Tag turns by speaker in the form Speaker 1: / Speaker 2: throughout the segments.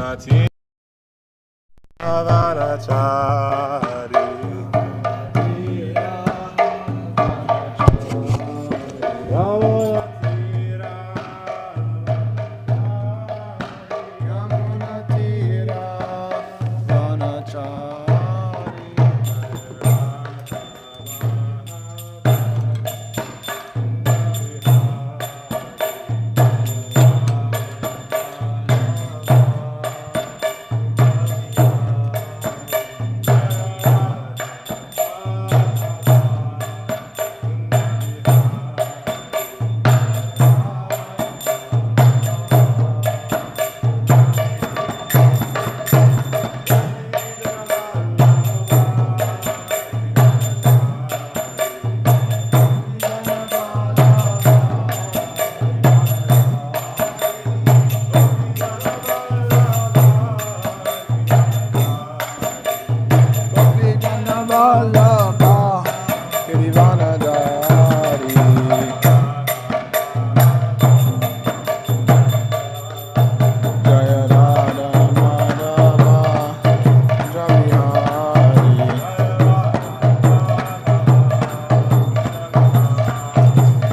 Speaker 1: Yamunati Avanachari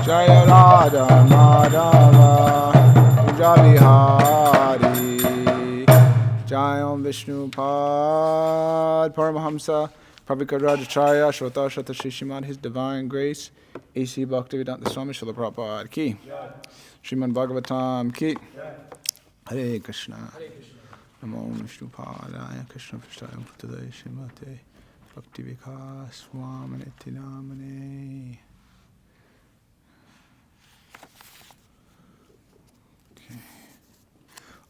Speaker 1: Jaya Radha Madhava Kunjabihari Jayam Vishnu Pad Paramahamsa Prabhupada Shota Shata Shishimad His Divine Grace A.C. Bhaktivedanta Swami Srila Prabhupada Ki Srimad Bhagavatam Ki Hare Krishna Namo Vishnu Padaya Krishna Prasthaya Bhutale Shrimate Bhaktivikas Swaminiti Namane.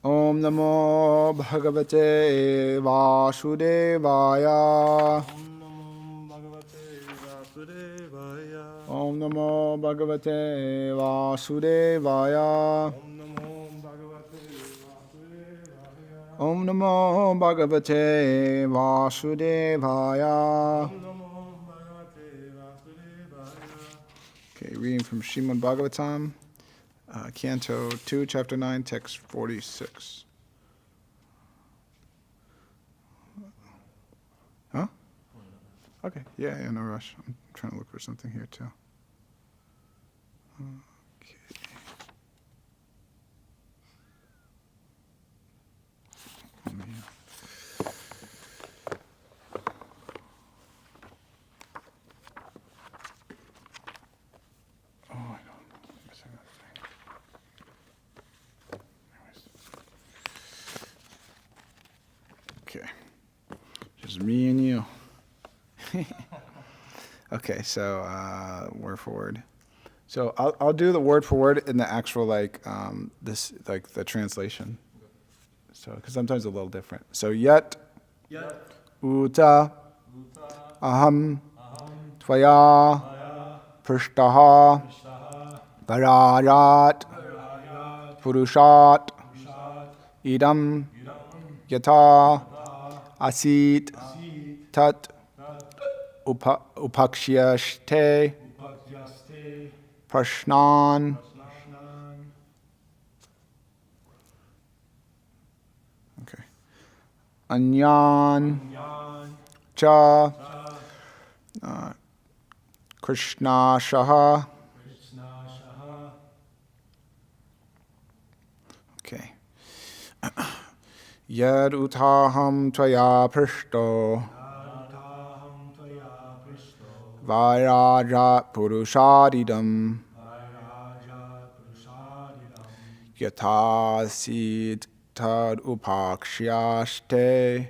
Speaker 1: Om Namo Bhagavate Vasudevaya. Om Namo Bhagavate Vasudevaya. Om Namo Bhagavate Vasudevaya. Okay, reading from Srimad Bhagavatam. Canto 2, Chapter 9, Text 46. Huh? Okay, yeah, no rush. I'm trying to look for something here, too. Okay. Okay, just me and you. Okay, so word for word. So I'll do the word for word in the actual the translation. So because sometimes it's a little different. So yet uta aham tvaya prishtaha pararat purushat idam yata asit tat upakshyashte prashnan okay anyan cha krishna shaha okay yad utaham tvaya prishto Vairaja Purushadidam Yatasid Tad Upakshaste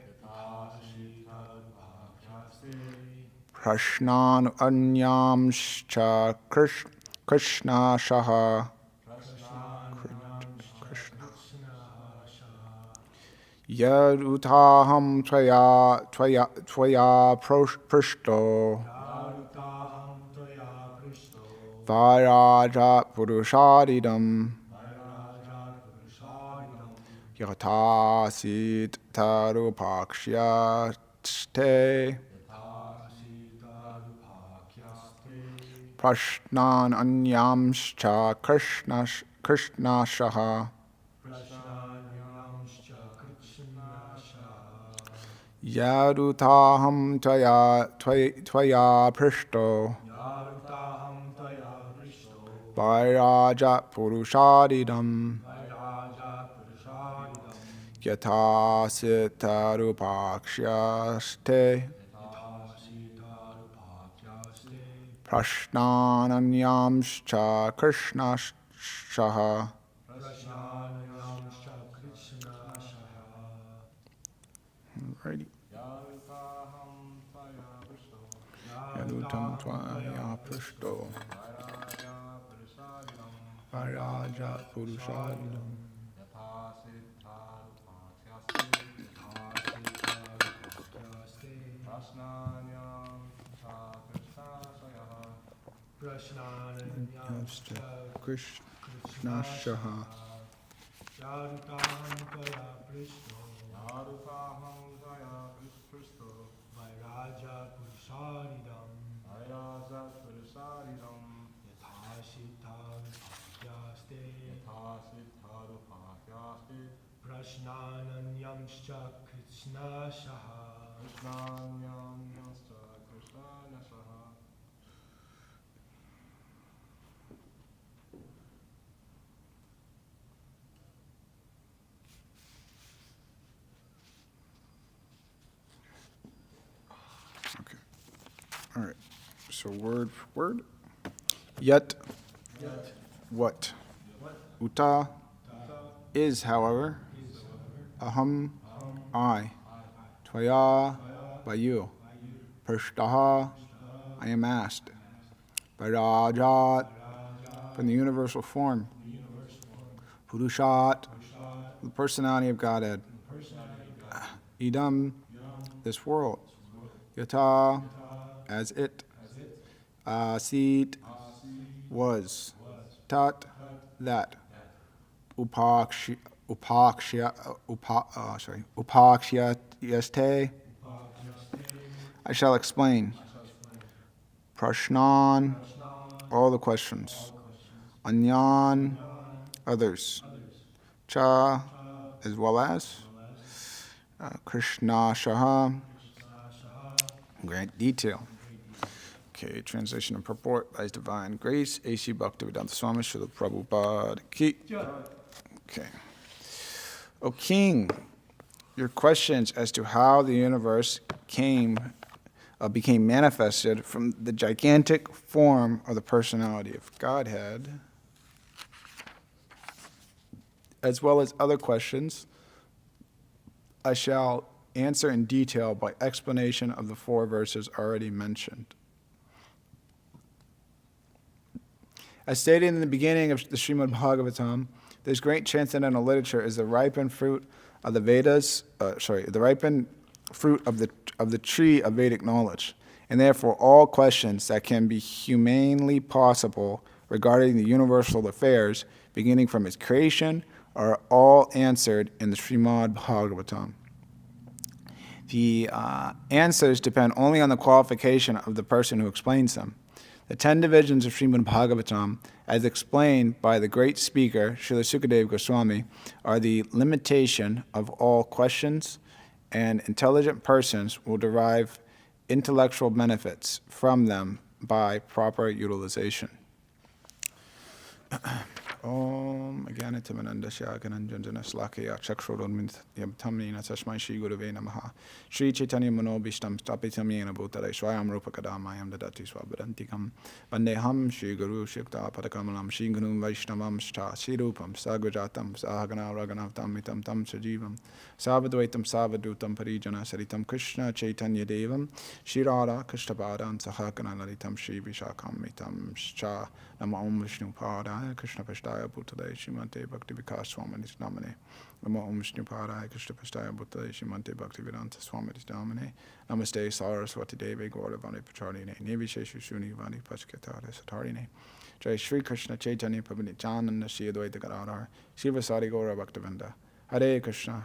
Speaker 1: Prashnan Anyamscha Krishna Shaha Yad Utaham Tvaya Prishto Vairaja Purushadidam Yatasit Tarupakshaste Prashnan Anyamscha Krishna Shaha Yadutaham tvaya prishto Vairaja Purushadidam Yata Sitarupakshaste Prashnananyamscha Krishna Shaha. Alrighty. Yadutam Tvaya Prishto Vairaja Purushadidam Krishna Shaha. Okay. All right. So word for word. Yet. What? Uta is, however. Aham, I. Tvaya, by you. Prishtaha, I am asked. Vairajat, from the universal form. Purushat, the personality of Godhead. Idam, this world. Yata, as it. Asit, was. Tat, that. Upakshyaste, I shall explain. Prashnan, all the questions. Anyan, others. Cha, as well as. Krishna Shaha, great detail. Okay, translation and purport by His Divine Grace, A.C. Bhaktivedanta Swami Srila Prabhupada Ki. Okay. O King, your questions as to how the universe became manifested from the gigantic form of the personality of Godhead, as well as other questions, I shall answer in detail by explanation of the 4 verses already mentioned. As stated in the beginning of the Srimad Bhagavatam, this great transcendental literature is the ripened fruit of the Vedas, the ripened fruit of the tree of Vedic knowledge, and therefore all questions that can be humanly possible regarding the universal affairs, beginning from its creation, are all answered in the Srimad Bhagavatam. The answers depend only on the qualification of the person who explains them. The 10 divisions of Srimad Bhagavatam, as explained by the great speaker, Srila Sukadeva Goswami, are the limitation of all questions, and intelligent persons will derive intellectual benefits from them by proper utilization. Om Agyanatimanandasya Gananjanjana Slakaya Chakshurunmithamnina Tasmai Shri Gurave Namaha Shri Chaitanya Manobishtam Stapitamyena Bhutare Swayam Rupakadamayam Dadati Swabadantikam Vandeham Shri Guru Shikta Padakamalam Shri Guru Vaishnavam Shta Shri Rupam Sagrajatam Sahagana Raganavam Mitam Tam Sajivam Savadvaitam Savadutam Parijana Saritam Krishna Chaitanya Devam Shri Radha Krishnapadan Sahagana Lalitam Shri Vishakam Mitam Shcha Nama Om Vishnu Padaya Krishna Pashtaya Bhutale Shrimante Bhakti Vikas Swami Namane Nama Om Vishnu Padaya Krishna Pashtaya Bhutale Shrimante Bhakti Vedanta Swami Namane Namaste Saraswati Devi Gauravani Pacharine Nivisheshu Shuni Vani Pachkatara Satarine Jai Shri Krishna Chaitanya Prabhu Nityananda Shri Advaita Gadadhar Shiva Sari Gaura Bhaktivinoda Hare Krishna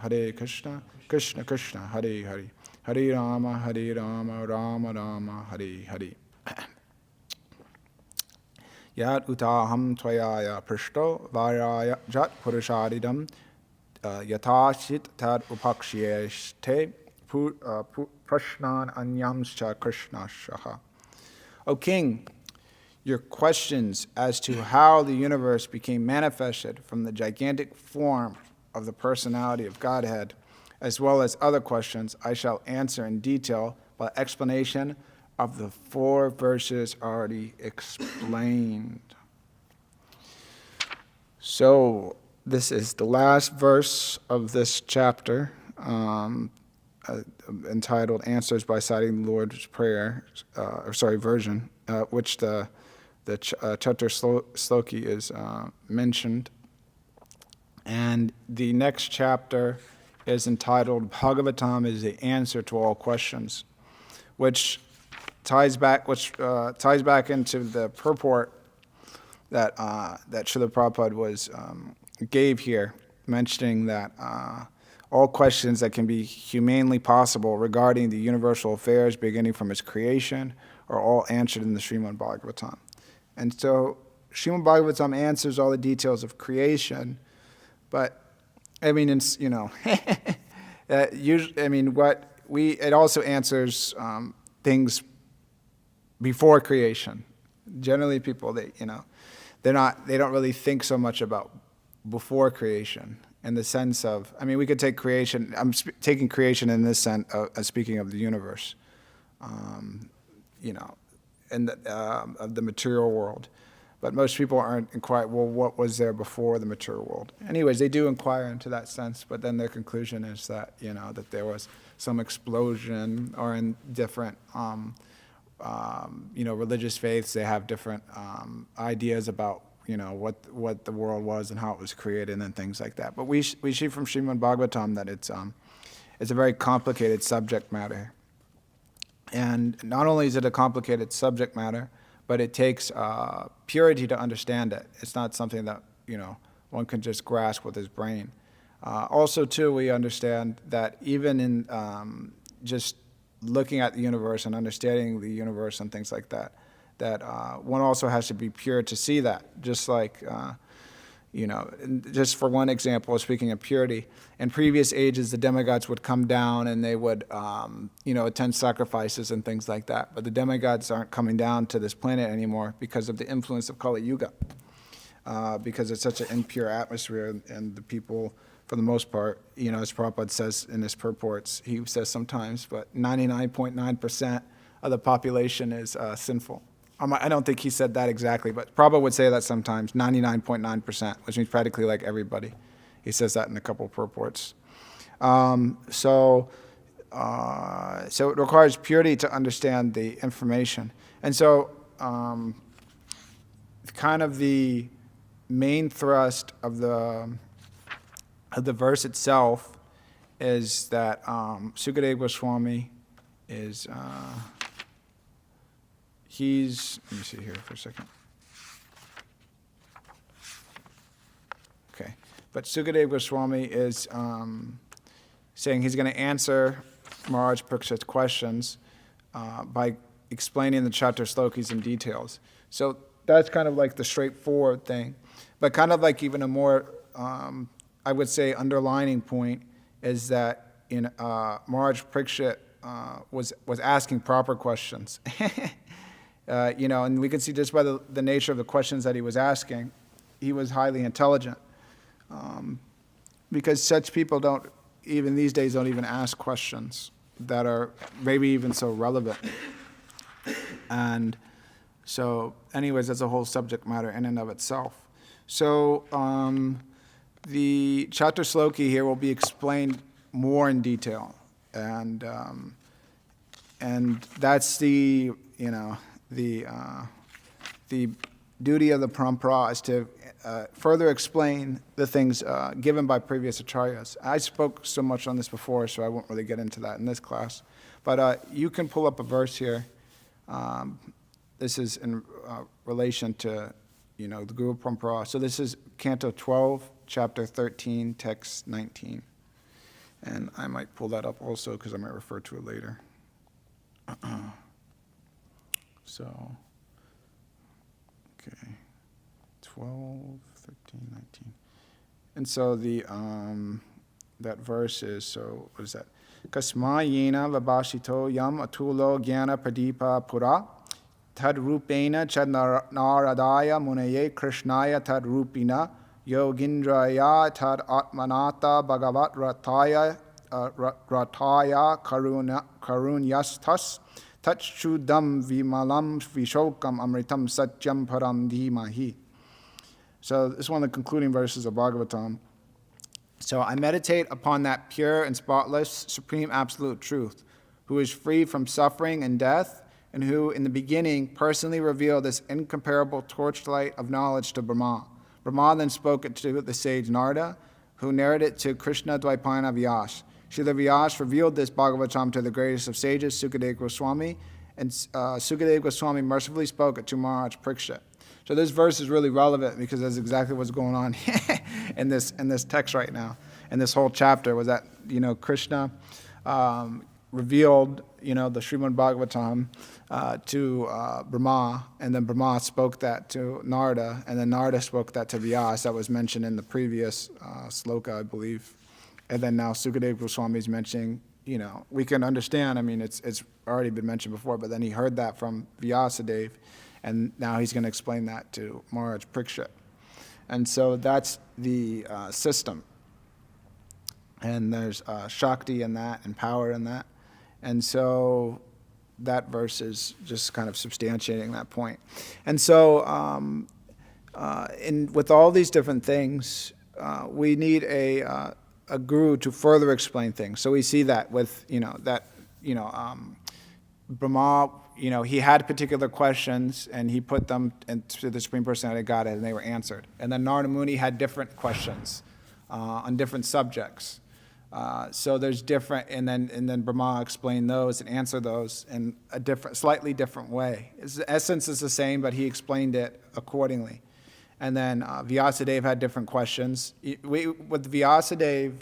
Speaker 1: Krishna Krishna Hare Hare Hare Rama Rama Rama Hare Hare Yat utaham tvaya prishto varaya jat purusharidam yatashit tad upakshiyeshte prashnan anyamscha krishnashaha. O king, your questions as to how the universe became manifested from the gigantic form of the personality of Godhead, as well as other questions, I shall answer in detail by explanation of the 4 verses already explained. So, this is the last verse of this chapter, entitled Answers by Citing the Lord's Prayer, version, which the chapter sloki is mentioned. And the next chapter is entitled Bhagavatam is the Answer to All Questions, which ties back into the purport that Srila Prabhupada gave here, mentioning that all questions that can be humanely possible regarding the universal affairs beginning from its creation are all answered in the Srimad Bhagavatam. And so Srimad Bhagavatam answers all the details of creation, but I mean, it's, it also answers things before creation. Generally, people, they don't really think so much about before creation in the sense of, we could take creation. I'm taking creation in this sense, speaking of the universe, and of the material world. But most people aren't inquire, well, what was there before the material world? Anyways, they do inquire into that sense, but then their conclusion is that, that there was some explosion, or in different, religious faiths, they have different ideas about, what the world was and how it was created and things like that. But we see from Srimad Bhagavatam that it's a very complicated subject matter. And not only is it a complicated subject matter, but it takes purity to understand it. It's not something that, one can just grasp with his brain. Also, too, we understand that even in just looking at the universe and understanding the universe and things like that, that one also has to be pure to see that. Just like, just for one example, speaking of purity, in previous ages, the demigods would come down and they would, attend sacrifices and things like that. But the demigods aren't coming down to this planet anymore because of the influence of Kali Yuga, because it's such an impure atmosphere, and the people, for the most part, as Prabhupada says in his purports, he says sometimes, but 99.9% of the population is sinful. I don't think he said that exactly, but Prabhupada would say that sometimes, 99.9%, which means practically like everybody. He says that in a couple of purports. So it requires purity to understand the information. And so kind of the main thrust of the verse itself is that Sukadeva Goswami is... let me see here for a second. Okay. But Sukadeva Goswami is saying he's going to answer Maharaj Parikshit's questions by explaining the chapter slokis in details. So that's kind of like the straightforward thing. But kind of like even a more, I would say, underlining point is that in Maharaj Parikshit was asking proper questions. And we can see just by the nature of the questions that he was asking, he was highly intelligent. Because such people even these days, don't even ask questions that are maybe even so relevant. And so, anyways, that's a whole subject matter in and of itself. So, the chapter sloki here will be explained more in detail. And that's the duty of the parampara is to further explain the things given by previous acharyas. I spoke so much on this before, so I won't really get into that in this class. But you can pull up a verse here. This is in relation to, the Guru Parampara. So this is Canto 12, Chapter 13, Text 19. And I might pull that up also because I might refer to it later. So, okay, 12, 13, 19. And so that verse is, so what is that? Kasmayena vabashito yam atulo jnana pradipa pura. Tad rupena chad naradaya munaye krishnaya tad rupina. Yogindraya tad atmanata bhagavat rataya karunyastas. Tachudam vimalam vishokam amritam satyam param dhimahi. So this is one of the concluding verses of Bhagavatam. So I meditate upon that pure and spotless, supreme absolute truth, who is free from suffering and death, and who in the beginning personally revealed this incomparable torchlight of knowledge to Brahma. Brahma then spoke it to the sage Narada, who narrated it to Krishna Dvaipayana Vyas. Srila Vyas revealed this Bhagavatam to the greatest of sages, Sukadeva Goswami, and Sukadeva Goswami mercifully spoke it to Maharaj Parikshit. So this verse is really relevant because that's exactly what's going on in this text right now. And this whole chapter was that, Krishna revealed, the Srimad Bhagavatam to Brahma, and then Brahma spoke that to Narada, and then Narada spoke that to Vyas. That was mentioned in the previous sloka, I believe. And then now Sukadeva Goswami is mentioning, we can understand, it's already been mentioned before, but then he heard that from Vyasadeva, and now he's going to explain that to Maharaj Parikshit. And so that's the system. And there's Shakti in that and power in that. And so that verse is just kind of substantiating that point. And so with all these different things, we need a guru to further explain things. So we see that with, Brahma, he had particular questions and he put them into the Supreme Personality of Godhead and they were answered. And then Narada Muni had different questions on different subjects. So there's different, and then Brahma explained those and answered those in a slightly different way. The essence is the same, but he explained it accordingly. And then Vyasadeva had different questions. With Vyasadeva,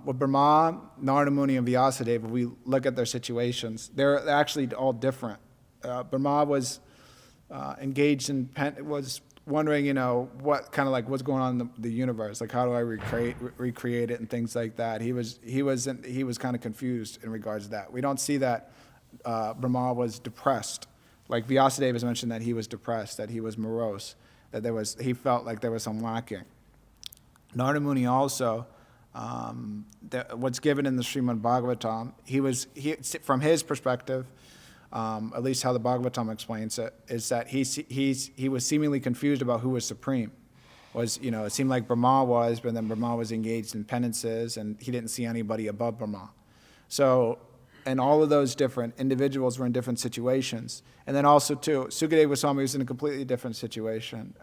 Speaker 1: with Brahma, Narada Muni, and Vyasadeva, we look at their situations. They're actually all different. Brahma was engaged in, was wondering, what kind of like what's going on in the universe, like how do I recreate it and things like that. He was kind of confused in regards to that. We don't see that Brahma was depressed. Like Vyasadeva has mentioned that he was depressed, that he was morose, that he felt like there was some lacking. Narada Muni also, what's given in the Srimad Bhagavatam, from his perspective, at least how the Bhagavatam explains it, is that he was seemingly confused about who was supreme. It seemed like Brahma was, but then Brahma was engaged in penances, and he didn't see anybody above Brahma. So, and all of those different individuals were in different situations. And then also, too, Sukadeva Goswami was in a completely different situation.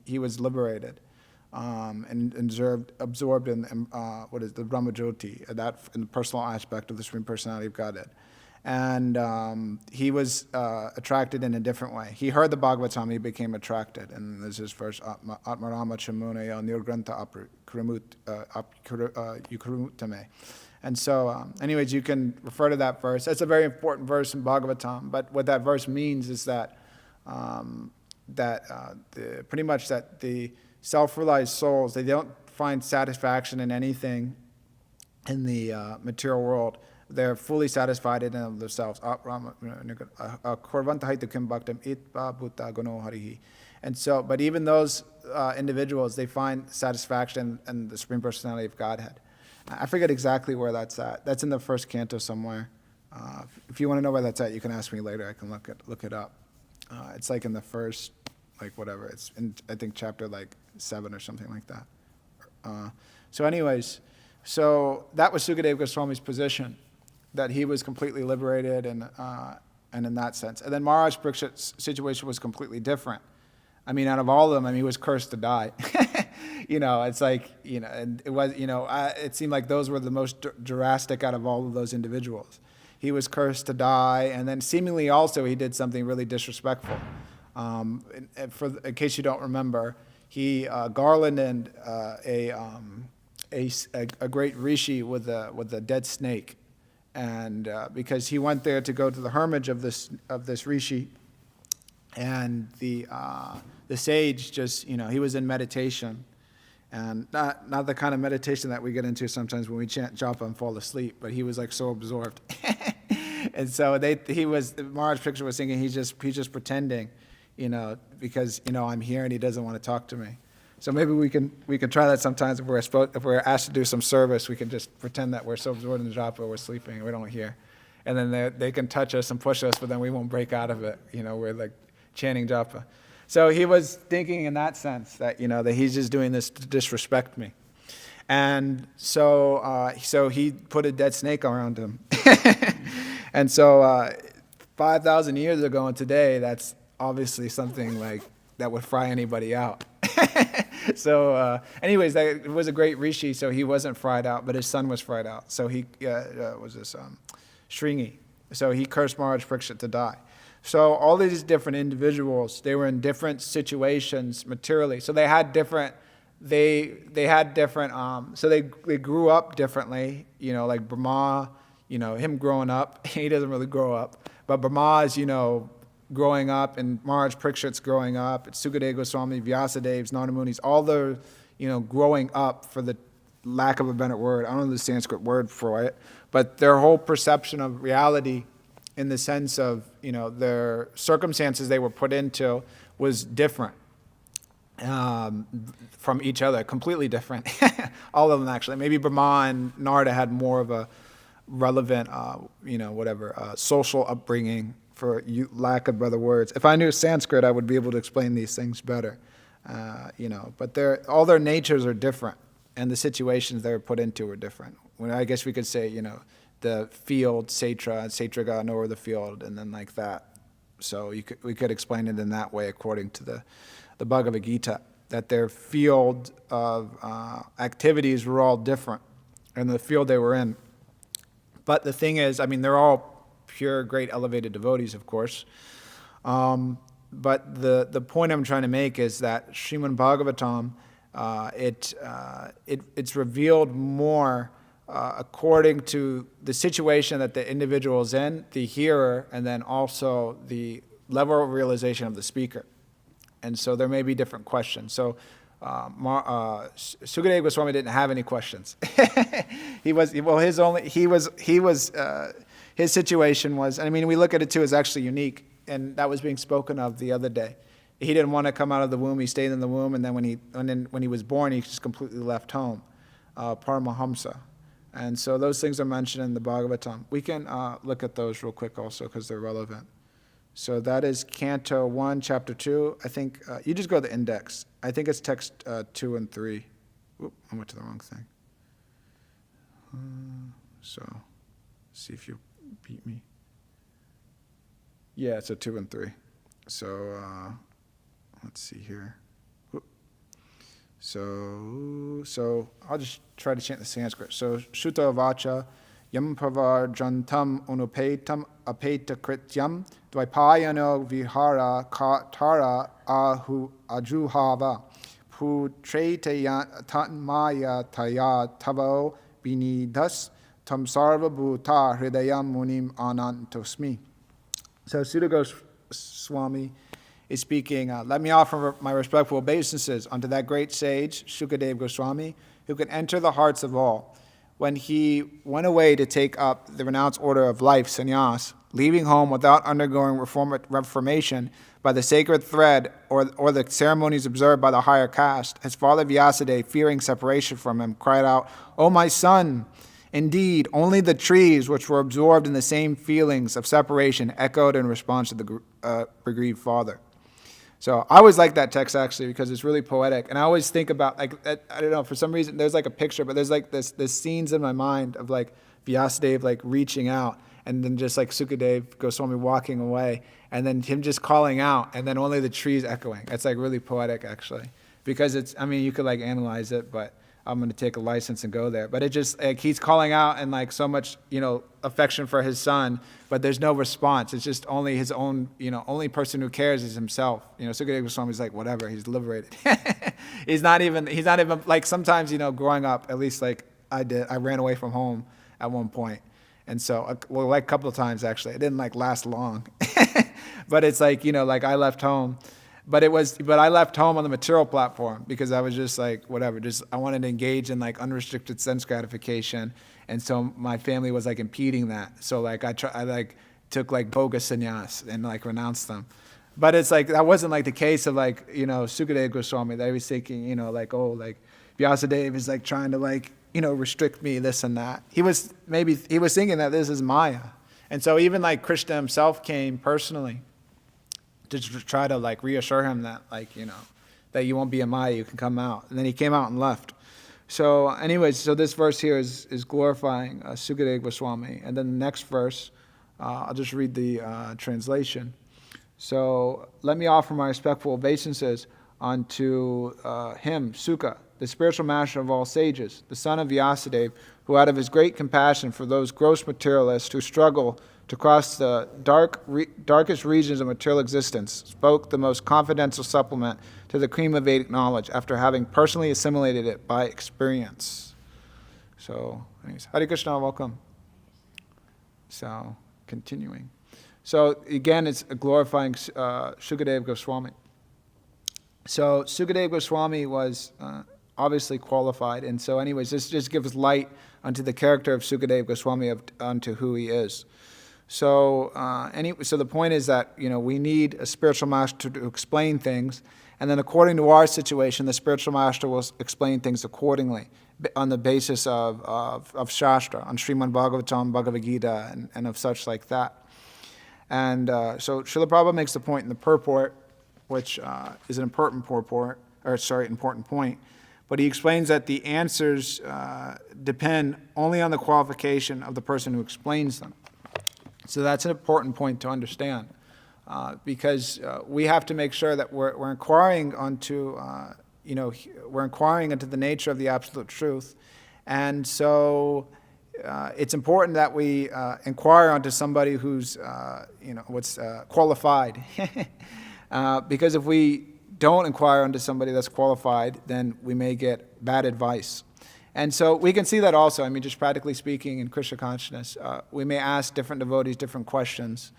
Speaker 1: He was liberated and absorbed in the Brahma Jyoti, in the personal aspect of the Supreme Personality of Godhead. And he was attracted in a different way. He heard the Bhagavatam, he became attracted. And this is verse, Atmarama Chamunaya Nirgrantha Yukrutame. And so, anyways, you can refer to that verse. That's a very important verse in Bhagavatam. But what that verse means is that pretty much that the self-realized souls, they don't find satisfaction in anything in the material world. They're fully satisfied in themselves. And so, but even those individuals, they find satisfaction in the Supreme Personality of Godhead. I forget exactly where that's at. That's in the first canto somewhere. If you want to know where that's at, you can ask me later. I can look it up. It's like in the first, whatever. It's in, I think, chapter 7 or something like that. So anyways, so that was Sukadeva Goswami's position, that he was completely liberated and in that sense. And then Maharaj Parikshit's situation was completely different. Out of all of them, he was cursed to die. It's like, and it was, it seemed like those were the most drastic out of all of those individuals. He was cursed to die, and then seemingly also he did something really disrespectful. In case you don't remember, he garlanded a great rishi with a dead snake, and because he went there to go to the hermitage of this rishi, and the sage just, he was in meditation, And not the kind of meditation that we get into sometimes when we chant japa and fall asleep, but he was like so absorbed. And so Maharaj Picture was thinking he's just pretending, because, I'm here and he doesn't want to talk to me. So maybe we can try that sometimes if we're asked to do some service, we can just pretend that we're so absorbed in the japa, we're sleeping, and we don't hear. And then they can touch us and push us, but then we won't break out of it. We're like chanting japa. So he was thinking in that sense that, that he's just doing this to disrespect me. And so he put a dead snake around him. And so 5,000 years ago and today, that's obviously something like that would fry anybody out. So anyways, it was a great rishi, so he wasn't fried out, but his son was fried out. So he was this Shringi. So he cursed Maharaj Parikshit to die. So all these different individuals, they were in different situations materially. So they had different, so they grew up differently, like Brahma, him growing up, he doesn't really grow up, but Brahma is, growing up, and Maharaj Parikshit's growing up, it's Sukadeva Goswami, Vyasadev's, Narada Muni's, all the, growing up, for the lack of a better word, I don't know the Sanskrit word for it, but their whole perception of reality in the sense of, their circumstances they were put into was different from each other, completely different. All of them, actually. Maybe Brahma and Narada had more of a relevant, social upbringing, for lack of better words. If I knew Sanskrit, I would be able to explain these things better. But all their natures are different, and the situations they were put into are different. I guess we could say, the field, Setra, and Setra got over the field, and then like that. So we could explain it in that way according to the Bhagavad Gita, that their field of activities were all different, and the field they were in. But the thing is, they're all pure, great, elevated devotees, of course. But the point I'm trying to make is that Srimad Bhagavatam, it's revealed more according to the situation that the individual is in, the hearer, and then also the level of realization of the speaker. And so there may be different questions. So Sukadeva Goswami didn't have any questions. His situation was, we look at it too, as actually unique, and that was being spoken of the other day. He didn't want to come out of the womb; he stayed in the womb, and then when he was born, he just completely left home, Paramahamsa. And so those things are mentioned in the Bhagavatam. We can look at those real quick also because they're relevant. So that is Canto 1, Chapter 2. I think you just go to the index. I think it's text 2 and 3. Oop, I went to the wrong thing. So, see if you beat me. Yeah, so 2 and 3. So, let's see here. Oop. So I'll just try to chant the Sanskrit. So, Shuta Vacha Yam Pravarjantam Unupetam Apeta Krityam Dvaipayano Vihara Tara Ajuhava Putretaya Tatmaya Taya Tavo Binidas Tam Sarva Bhuta Hridayam Munim Anantosmi. So Sutta Goswami is speaking, let me offer my respectful obeisances unto that great sage, Sukadeva Goswami, who can enter the hearts of all. When he went away to take up the renounced order of life, sannyas, leaving home without undergoing reformation by the sacred thread or the ceremonies observed by the higher caste, his father Vyasadeva, fearing separation from him, cried out, "O my son!" Indeed, only the trees which were absorbed in the same feelings of separation echoed in response to the bereaved father. So I always like that text, actually, because it's really poetic. And I always think about, I don't know, for some reason, there's like a picture, but there's like this scenes in my mind of like Vyasadeva like reaching out, and then just like Sukadeva Goswami walking away, and then him just calling out, and then only the trees echoing. It's like really poetic, actually, because it's, you could like analyze it, but I'm going to take a license and go there. But it just, like, he's calling out and like so much, affection for his son, but there's no response. It's just only his own, only person who cares is himself. Sukadeva Goswami's like, whatever, he's liberated. He's not even, like sometimes, growing up, at least like I did, I ran away from home at one point. And so, like a couple of times actually, it didn't like last long. But it's like, like I left home But I left home on the material platform because I was just like, whatever, I wanted to engage in like unrestricted sense gratification. And so my family was like impeding that. So like I like took like bogus sannyas and like renounced them. But it's like, that wasn't like the case of like, Sukadeva Goswami, that he was thinking, like, oh, like Vyasadeva is like trying to like, restrict me, this and that. He was thinking that this is Maya. And so even like Krishna himself came personally to try to like reassure him that like, that you won't be a Maya, you can come out. And then he came out and left. So anyways, so this verse here is glorifying Sukadeva Goswami. And then the next verse, I'll just read the translation. So let me offer my respectful obeisances unto him, Suka, the spiritual master of all sages, the son of Vyasadeva, who out of his great compassion for those gross materialists who struggle to cross the darkest regions of material existence, spoke the most confidential supplement to the cream of Vedic knowledge after having personally assimilated it by experience. So, anyways, Hare Krishna, welcome. So, continuing. So, again, it's glorifying Sukadeva Goswami. So, Sukadeva Goswami was obviously qualified, and so anyways, this just gives light unto the character of Sukadeva Goswami, unto who he is. So, so the point is that, we need a spiritual master to explain things, and then according to our situation, the spiritual master will explain things accordingly on the basis of Shastra, on Srimad Bhagavatam, Bhagavad Gita, and of such like that. And so Srila Prabhupada makes the point in the purport, which is an important important point, but he explains that the answers depend only on the qualification of the person who explains them. So that's an important point to understand, because we have to make sure that we're inquiring onto, we're inquiring into the nature of the absolute truth, and so it's important that we inquire onto somebody who's, qualified, because if we don't inquire onto somebody that's qualified, then we may get bad advice. And so we can see that also, just practically speaking in Krishna consciousness, we may ask different devotees different questions,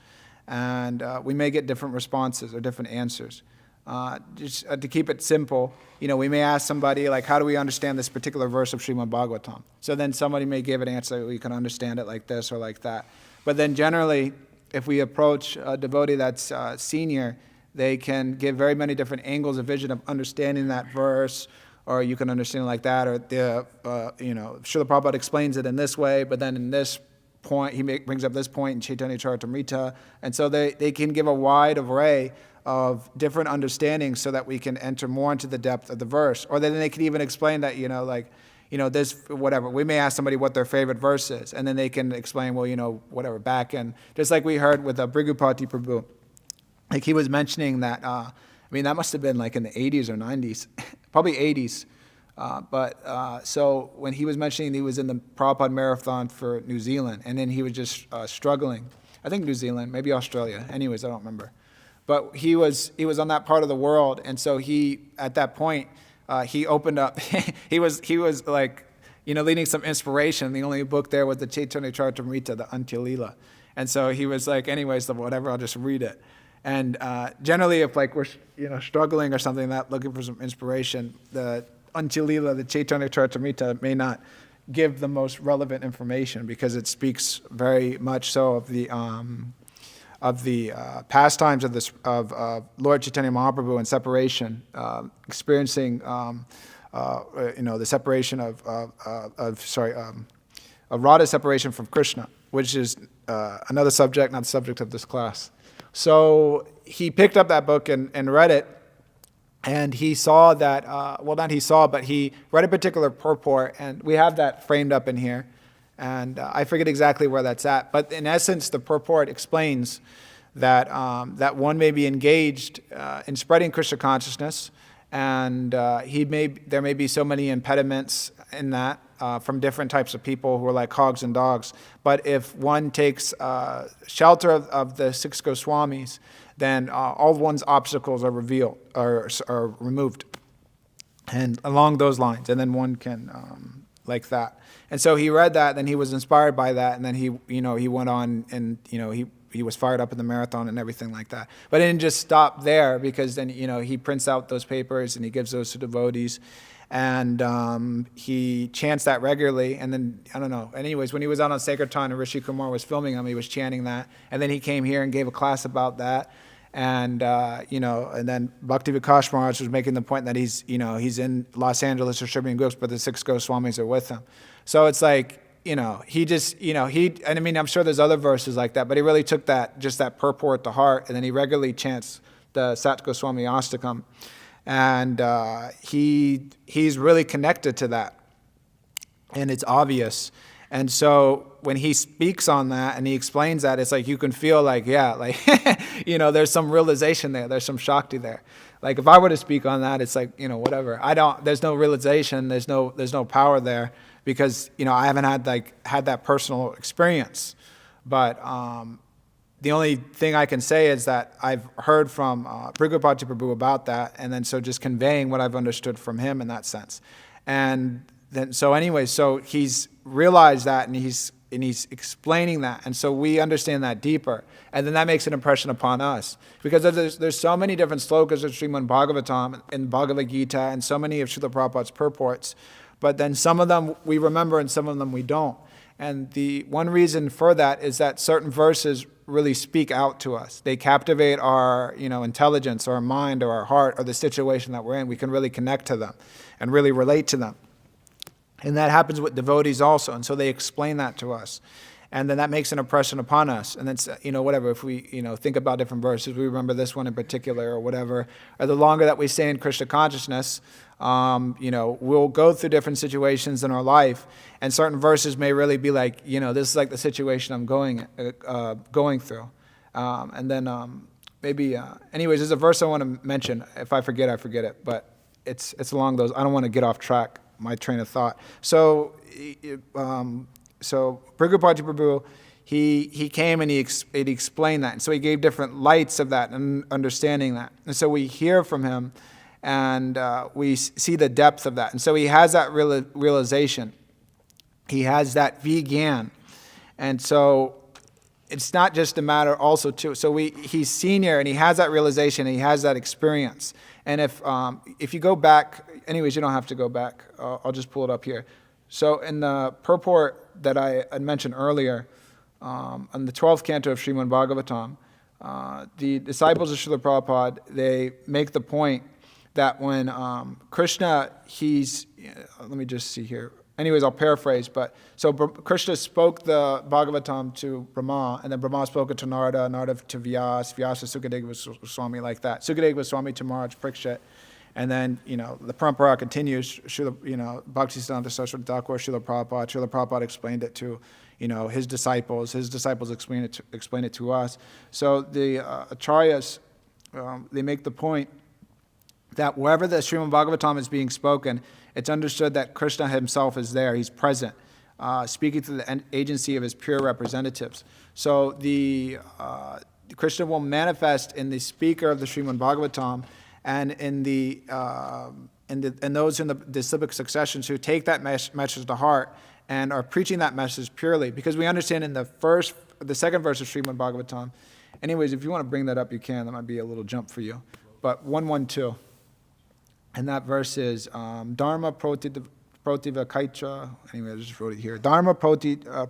Speaker 1: and we may get different responses or different answers. Just to keep it simple, we may ask somebody, like, how do we understand this particular verse of Srimad Bhagavatam? So then somebody may give an answer, we can understand it like this or like that. But then generally, if we approach a devotee that's senior, they can give very many different angles of vision of understanding that verse, or you can understand it like that, or Srila Prabhupada explains it in this way, but then in this point, he brings up this point in Chaitanya Charitamrita, and so they can give a wide array of different understandings so that we can enter more into the depth of the verse. Or then they could even explain that, this, whatever. We may ask somebody what their favorite verse is, and then they can explain, whatever, back in. Just like we heard with Brigupati Prabhu. Like he was mentioning that, that must have been like in the 80s or 90s, probably 80s. So when he was mentioning he was in the Prabhupada Marathon for New Zealand, and then he was just struggling. I think New Zealand, maybe Australia. Anyways, I don't remember. But he was on that part of the world, and so at that point, he opened up. he was like, leading some inspiration. The only book there was the Chaitanya Charitamrita, the Antya-lila. And so he was like, anyways, whatever, I'll just read it. And generally, if like we're struggling or something, looking for some inspiration, the Antya-lila, the Chaitanya Charitamrita, may not give the most relevant information because it speaks very much so of the pastimes of Lord Chaitanya Mahaprabhu and separation, experiencing the separation of Radha's separation from Krishna, which is another subject, not the subject of this class. So he picked up that book and read it, and he saw that, but he read a particular purport, and we have that framed up in here, and I forget exactly where that's at, but in essence, the purport explains that that one may be engaged in spreading Krishna consciousness, and there may be so many impediments in that from different types of people who are like hogs and dogs. But if one takes shelter of the six Goswamis, then all one's obstacles are removed, and along those lines, and then one can like that. And so he read that, then he was inspired by that, and then he went on, and he was fired up in the marathon and everything like that. But it didn't just stop there, because then, he prints out those papers and he gives those to devotees. And he chants that regularly. And then, I don't know. Anyways, when he was out on Sacred Time and Rishi Kumar was filming him, he was chanting that. And then he came here and gave a class about that. And, and then Bhakti Vikas Maharaj was making the point that he's in Los Angeles distributing books, but the 6 Goswamis are with him. So it's like, he just, and I mean, I'm sure there's other verses like that, but he really took that purport to heart, and then he regularly chants the Sat Goswami Astakam. And he's really connected to that, and it's obvious. And so when he speaks on that and he explains that, it's like you can feel like, yeah, like there's some realization there, there's some shakti there. Like if I were to speak on that, it's like whatever. There's no realization, there's no power there, because I haven't had that personal experience. But the only thing I can say is that I've heard from Kalki Prabhu about that, and then so just conveying what I've understood from him in that sense. And then so he's realized that, and he's explaining that, and so we understand that deeper, and then that makes an impression upon us, because there's so many different slokas of Srimad Bhagavatam and Bhagavad Gita, and so many of Srila Prabhupada's purports, but then some of them we remember and some of them we don't. And the one reason for that is that certain verses really speak out to us. They captivate our, intelligence or our mind or our heart or the situation that we're in. We can really connect to them and really relate to them. And that happens with devotees also. And so they explain that to us. And then that makes an impression upon us. And then, whatever, if we, think about different verses, we remember this one in particular or whatever, or the longer that we stay in Krishna consciousness, we'll go through different situations in our life, and certain verses may really be like, this is like the situation I'm going through. And then maybe, anyways, there's a verse I want to mention. If I forget it. But it's along those. I don't want to get off track, my train of thought. So Kalki Prabhu, he came and he explained that. And so he gave different lights of that and understanding that. And so we hear from him, and we see the depth of that. And so he has that realization. He has that vigyan. And so it's not just a matter also too. So he's senior, and he has that realization, and he has that experience. And if you go back, anyways, you don't have to go back. I'll just pull it up here. So in the purport that I had mentioned earlier, on the 12th canto of Srimad Bhagavatam, the disciples of Srila Prabhupada, they make the point that when Krishna, let me just see here. Anyways, I'll paraphrase, but so Krishna spoke the Bhagavatam to Brahma, and then Brahma spoke it to Narada, Narada to Vyasa, Vyasa Sukadeva Goswami, like that. Sukadeva Goswami to Maharaj Parikshit. And then, the parampara continues, Bhaktisiddhanta Saraswati Thakur, Srila Prabhupada explained it to, his disciples explained it to us. So the Acharyas, they make the point that wherever the Srimad Bhagavatam is being spoken, it's understood that Krishna himself is there, he's present, speaking through the agency of his pure representatives. So the Krishna will manifest in the speaker of the Srimad Bhagavatam, and in those in the disciplic successions who take that message to heart and are preaching that message purely, because we understand in the second verse of Srimad Bhagavatam. Anyways, if you want to bring that up, you can. That might be a little jump for you. But 112, and that verse is Dharma Protiva Kaitra. Anyway, I just wrote it here. Dharma Projita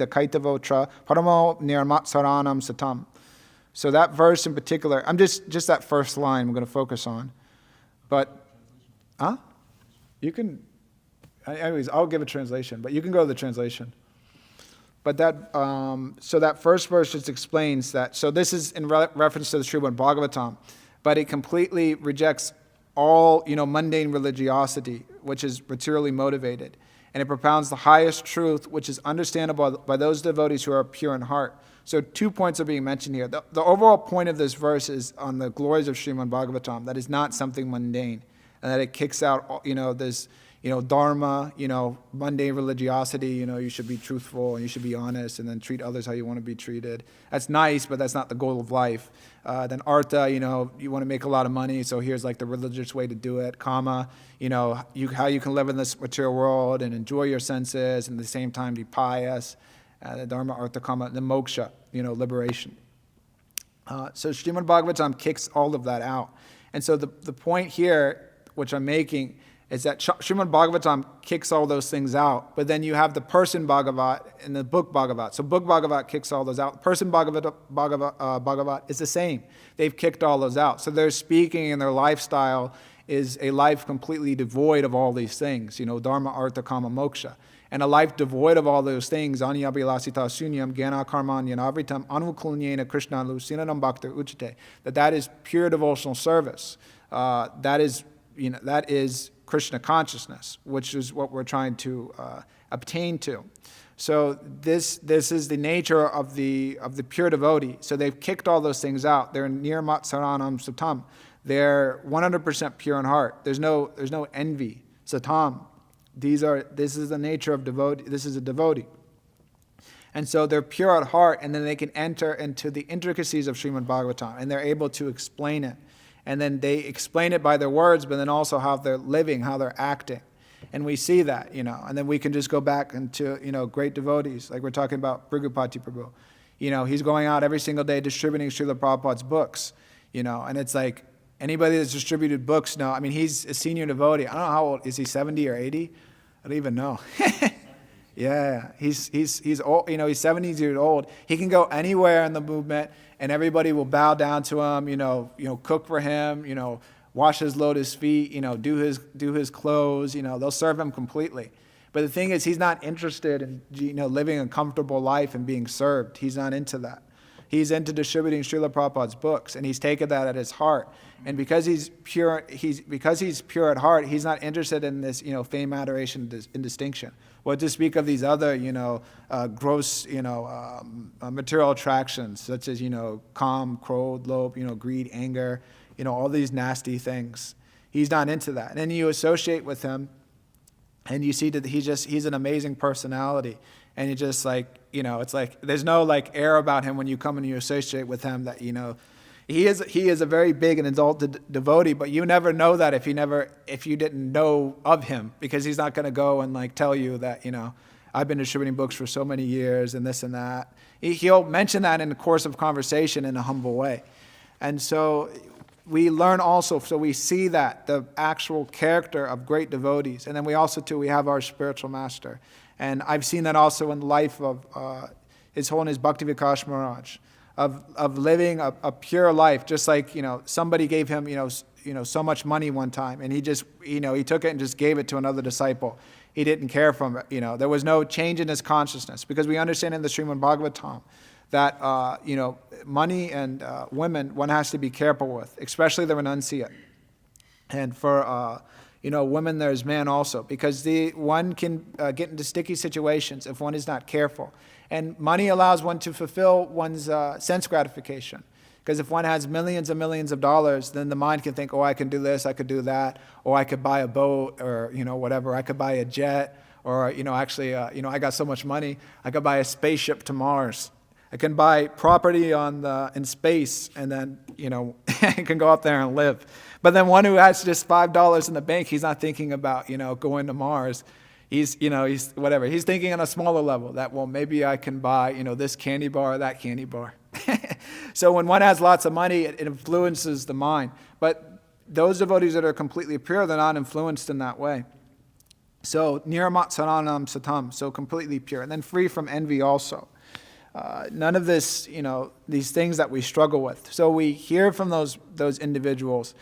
Speaker 1: Kaitavotra Paramo Nirmat Saranam Satam. So that verse in particular, I'm just that first line I'm going to focus on. But, you can, anyways, I'll give a translation, but you can go to the translation. But that, so that first verse just explains that, so this is in reference to the Srimad Bhagavatam, but it completely rejects all, mundane religiosity, which is materially motivated. And it propounds the highest truth, which is understandable by those devotees who are pure in heart. So 2 points are being mentioned here. The overall point of this verse is on the glories of Srimad Bhagavatam, that is not something mundane, and that it kicks out, this, dharma, mundane religiosity, you should be truthful and you should be honest and then treat others how you want to be treated. That's nice, but that's not the goal of life. Then artha, you want to make a lot of money, so here's like the religious way to do it. Kama, how you can live in this material world and enjoy your senses and at the same time be pious. The dharma, artha, kama, the moksha, liberation. So Srimad Bhagavatam kicks all of that out. And so the point here, which I'm making, is that Srimad Bhagavatam kicks all those things out, but then you have the person Bhagavat and the book Bhagavat. So book Bhagavat kicks all those out. Person Bhagavat is the same. They've kicked all those out. So their speaking and their lifestyle is a life completely devoid of all these things, dharma, artha, kama, moksha. And a life devoid of all those things, anyabilasita sunyam, jnana karman, yanavritam, anukulnyena krishna lusinanam bhakta uchite, that is pure devotional service. That is Krishna consciousness, which is what we're trying to obtain to. So this is the nature of the pure devotee. So they've kicked all those things out. They're nirmat saranam satam. They're 100% pure in heart. There's no envy. Satam. This is the nature of devotee. This is a devotee. And so they're pure at heart, and then they can enter into the intricacies of Srimad Bhagavatam, and they're able to explain it. And then they explain it by their words, but then also how they're living, how they're acting. And we see that, and then we can just go back into, great devotees, like we're talking about Bhrigupati Prabhu. He's going out every single day distributing Srila Prabhupada's books, and it's like, anybody that's distributed books now, he's a senior devotee. I don't know how old, is he 70 or 80? I don't even know. Yeah, he's old, he's 70 years old. He can go anywhere in the movement and everybody will bow down to him, cook for him, wash his lotus feet, do his clothes, they'll serve him completely. But the thing is, he's not interested in, living a comfortable life and being served. He's not into that. He's into distributing Srila Prabhupada's books, and he's taken that at his heart. And because he's pure at heart, he's not interested in this, fame, adoration, and distinction. What to speak of these other, gross, material attractions, such as, calm, crowd, lobe, greed, anger, all these nasty things. He's not into that. And then you associate with him, and you see that he's an amazing personality. And you just it's like there's no air about him when you come and you associate with him that he is a very big and exalted devotee, but you never know that if you didn't know of him, because he's not going to go and tell you that I've been distributing books for so many years and this and that. He'll mention that in the course of conversation in a humble way. And so we learn also, so we see that the actual character of great devotees, and then we also we have our spiritual master. And I've seen that also in the life of His Holiness Bhakti Vikas Maharaj, of living a pure life, just like, somebody gave him, so much money one time, and he just, he took it and just gave it to another disciple. He didn't care from it, there was no change in his consciousness, because we understand in the Srimad Bhagavatam that, money and women, one has to be careful with, especially the renunciate. And for, women, there's man also, because one can get into sticky situations if one is not careful. And money allows one to fulfill one's sense gratification. Because if one has millions and millions of dollars, then the mind can think, oh, I can do this, I could do that, or I could buy a boat, or, whatever, I could buy a jet, or, I got so much money, I could buy a spaceship to Mars. I can buy property in space, and then, I can go up there and live. But then one who has just $5 in the bank, he's not thinking about, going to Mars. He's whatever. He's thinking on a smaller level that, well, maybe I can buy, this candy bar or that candy bar. So when one has lots of money, it influences the mind. But those devotees that are completely pure, they're not influenced in that way. So niramat saranam satam, so completely pure. And then free from envy also. None of this, these things that we struggle with. So we hear from those individuals,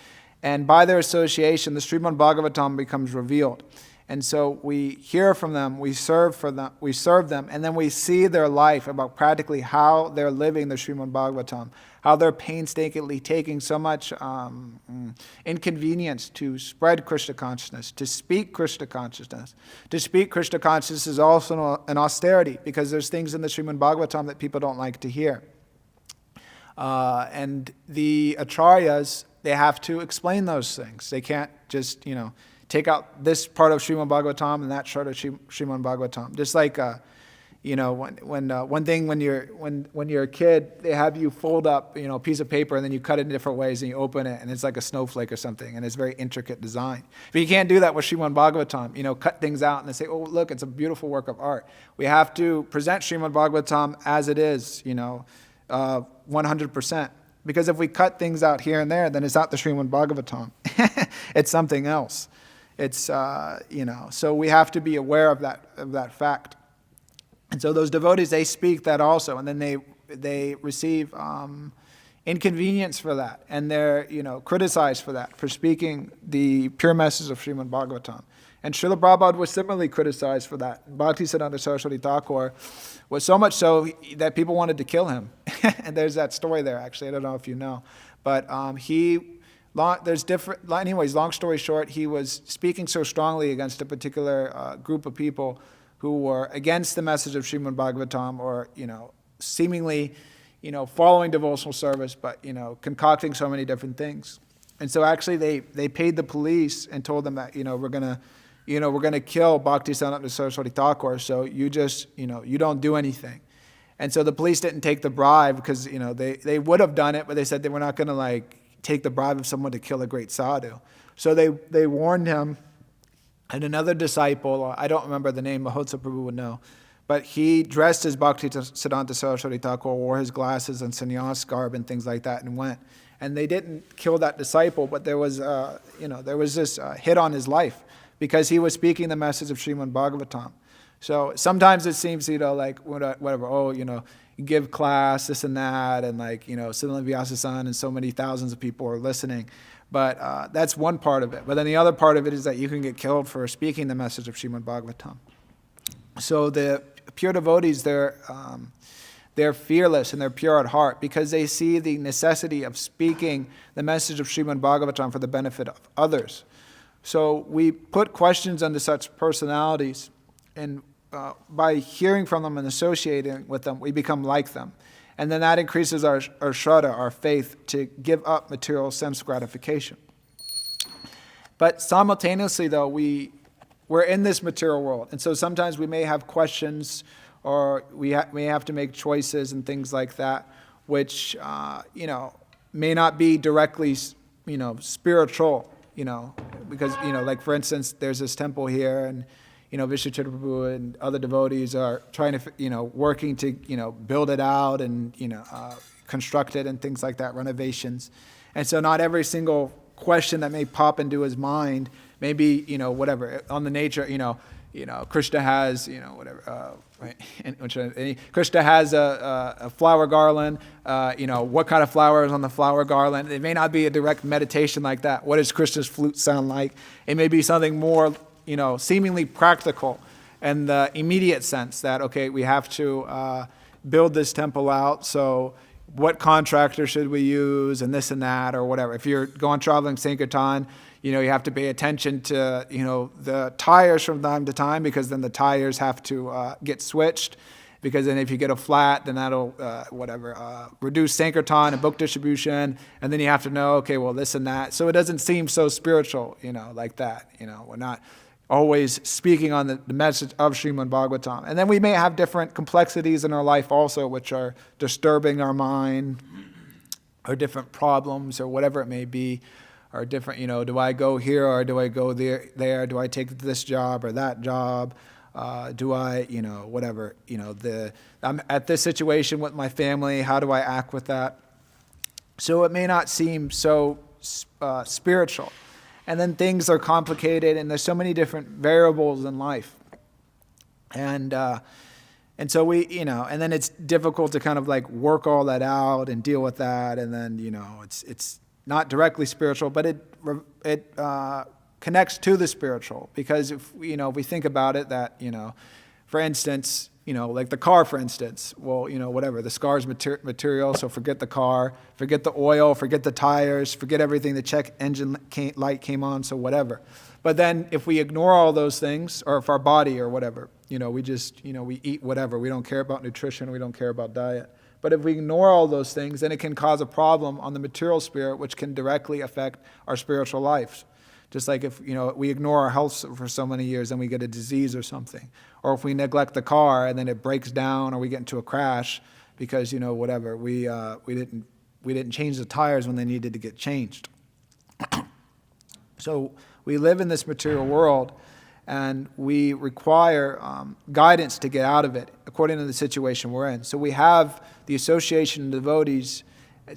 Speaker 1: and by their association, the Srimad Bhagavatam becomes revealed. And so we hear from them, we serve them, and then we see their life about practically how they're living the Srimad Bhagavatam, how they're painstakingly taking so much inconvenience to spread Krishna consciousness, to speak Krishna consciousness. To speak Krishna consciousness is also an austerity, because there's things in the Srimad Bhagavatam that people don't like to hear. And the acharyas, they have to explain those things. They can't just, take out this part of Srimad Bhagavatam and that part of Srimad Bhagavatam. Just like, when you're a kid, they have you fold up, a piece of paper, and then you cut it in different ways, and you open it, and it's like a snowflake or something, and it's very intricate design. But you can't do that with Srimad Bhagavatam. Cut things out, and they say, oh, look, it's a beautiful work of art. We have to present Srimad Bhagavatam as it is, 100%. Because if we cut things out here and there, then it's not the Srimad Bhagavatam. It's something else. It's, so we have to be aware of that fact. And so those devotees, they speak that also, and then they receive inconvenience for that, and they're criticized for that, for speaking the pure message of Srimad Bhagavatam. And Srila Prabhupada was similarly criticized for that. Bhaktisiddhanta Saraswati Thakur was so much so that people wanted to kill him. And there's that story there, actually. I don't know if you know. But anyways, long story short, he was speaking so strongly against a particular group of people who were against the message of Srimad Bhagavatam, or, seemingly, following devotional service, but, concocting so many different things. And so actually they paid the police and told them that, we're going to kill Bhaktisiddhanta Saraswati Thakur, so you just, you don't do anything. And so the police didn't take the bribe because, they would have done it, but they said they were not going to, take the bribe of someone to kill a great sadhu. So they warned him, and another disciple, I don't remember the name, Mahotsa Prabhu would know, but he dressed as Bhaktisiddhanta Saraswati Thakur, wore his glasses and sannyas garb and things like that, and went. And they didn't kill that disciple, but there was this hit on his life because he was speaking the message of Srimad Bhagavatam. So sometimes it seems, whatever, you give class, this and that, and Siddhanta Vyasa-san and so many thousands of people are listening. But that's one part of it. But then the other part of it is that you can get killed for speaking the message of Srimad Bhagavatam. So the pure devotees, they're fearless and they're pure at heart because they see the necessity of speaking the message of Srimad Bhagavatam for the benefit of others. So we put questions unto such personalities, and by hearing from them and associating with them, we become like them. And then that increases our shraddha, our faith, to give up material sense gratification. But simultaneously, though, we're in this material world. And so sometimes we may have questions, or we may have to make choices and things like that, which, may not be directly, spiritual, because, like for instance, there's this temple here, and, Vishnuchitra Prabhu and other devotees are trying to, working to, build it out and, construct it and things like that, renovations. And so not every single question that may pop into his mind may be, whatever, on the nature, Krishna has, right? And Krishna has a flower garland. What kind of flower is on the flower garland? It may not be a direct meditation like that. What does Krishna's flute sound like? It may be something more, seemingly practical in the immediate sense that, okay, we have to build this temple out. So what contractor should we use, and this and that, or whatever. If you're going traveling Sankirtan, you have to pay attention to, the tires from time to time, because then the tires have to get switched, because then if you get a flat, then that'll, reduce Sankirtan and book distribution, and then you have to know, okay, well, this and that. So it doesn't seem so spiritual, like that. We're not always speaking on the message of Srimad Bhagavatam. And then we may have different complexities in our life also, which are disturbing our mind, or different problems, or whatever it may be. Or different, do I go here or do I go there? Do I take this job or that job? Do I, whatever, I'm at this situation with my family, how do I act with that? So it may not seem so spiritual. And then things are complicated, and there's so many different variables in life. And so we, and then it's difficult to kind of work all that out and deal with that. And then, it's not directly spiritual, but it connects to the spiritual, because if we think about it, that for instance, like the car, for instance, well, whatever, the car's material, so forget the car, forget the oil, forget the tires, forget everything, the check engine light came on, so whatever. But then if we ignore all those things, or if our body or whatever, we just we eat whatever, we don't care about nutrition, we don't care about diet. But if we ignore all those things, then it can cause a problem on the material spirit, which can directly affect our spiritual lives. Just like if we ignore our health for so many years and we get a disease or something. Or if we neglect the car and then it breaks down, or we get into a crash because whatever, we didn't change the tires when they needed to get changed. So we live in this material world, and we require guidance to get out of it according to the situation we're in. So we have the association of devotees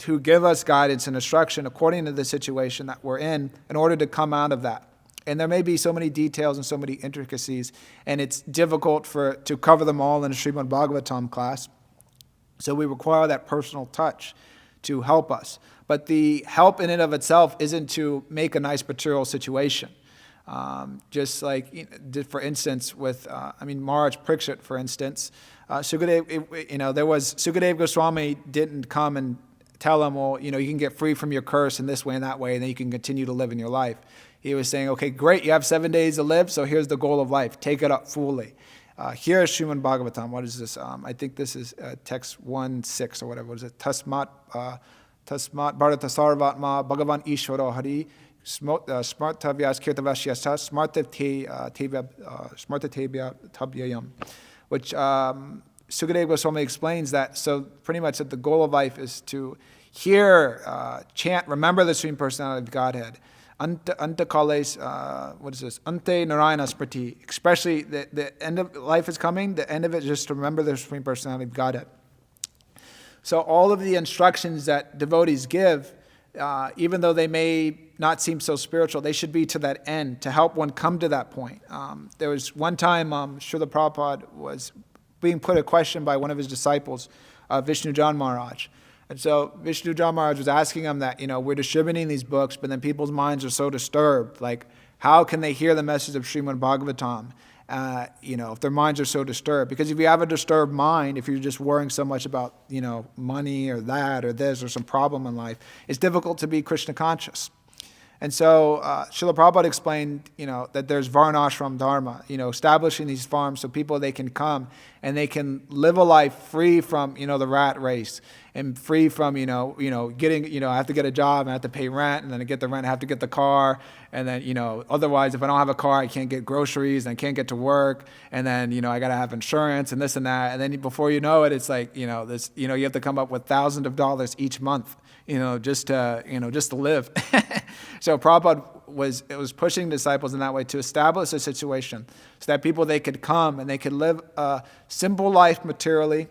Speaker 1: who give us guidance and instruction according to the situation that we're in order to come out of that. And there may be so many details and so many intricacies, and it's difficult to cover them all in a Srimad Bhagavatam class. So we require that personal touch to help us. But the help in and of itself isn't to make a nice material situation. Just like, for instance, with, Maharaj Parikshit, for instance, Sukadeva Goswami didn't come and tell him, well, you can get free from your curse in this way and that way, and then you can continue to live in your life. He was saying, okay, great, you have 7 days to live, so here's the goal of life. Take it up fully. Here's Srimad Bhagavatam. What is this? I think this is text 1.6 or whatever. What is it? Tasmat Bharata Sarvatma Bhagavan Ishvaro Hari Smartavyas Kirtavasyasa Smartatebhya Tabhyayam. Which Sukadeva Goswami explains that, so pretty much that the goal of life is to hear, chant, remember the Supreme Personality of Godhead. Anta Kales, what is this? Ante Narayana Sprati. Especially the end of life is coming, the end of it is just to remember the Supreme Personality of Godhead. So all of the instructions that devotees give, even though they may not seem so spiritual, they should be to that end, to help one come to that point. There was one time Srila Prabhupada was being put a question by one of his disciples, Vishnu Jan Maharaj. And so Vishnu Jan Maharaj was asking him that, we're distributing these books, but then people's minds are so disturbed. Like, how can they hear the message of Srimad Bhagavatam, if their minds are so disturbed? Because if you have a disturbed mind, if you're just worrying so much about, money or that or this or some problem in life, it's difficult to be Krishna conscious. And so Srila Prabhupada explained, that there's Varnashram Dharma, establishing these farms so people, they can come and they can live a life free from, the rat race and free from, getting, I have to get a job, I have to pay rent, and then to get the rent, I have to get the car, and then, otherwise if I don't have a car, I can't get groceries, and I can't get to work, and then, I got to have insurance and this and that, and then before you know it, it's like, this, you have to come up with thousands of dollars each month, just to live. So Prabhupada was pushing disciples in that way to establish a situation so that people, they could come and they could live a simple life materially.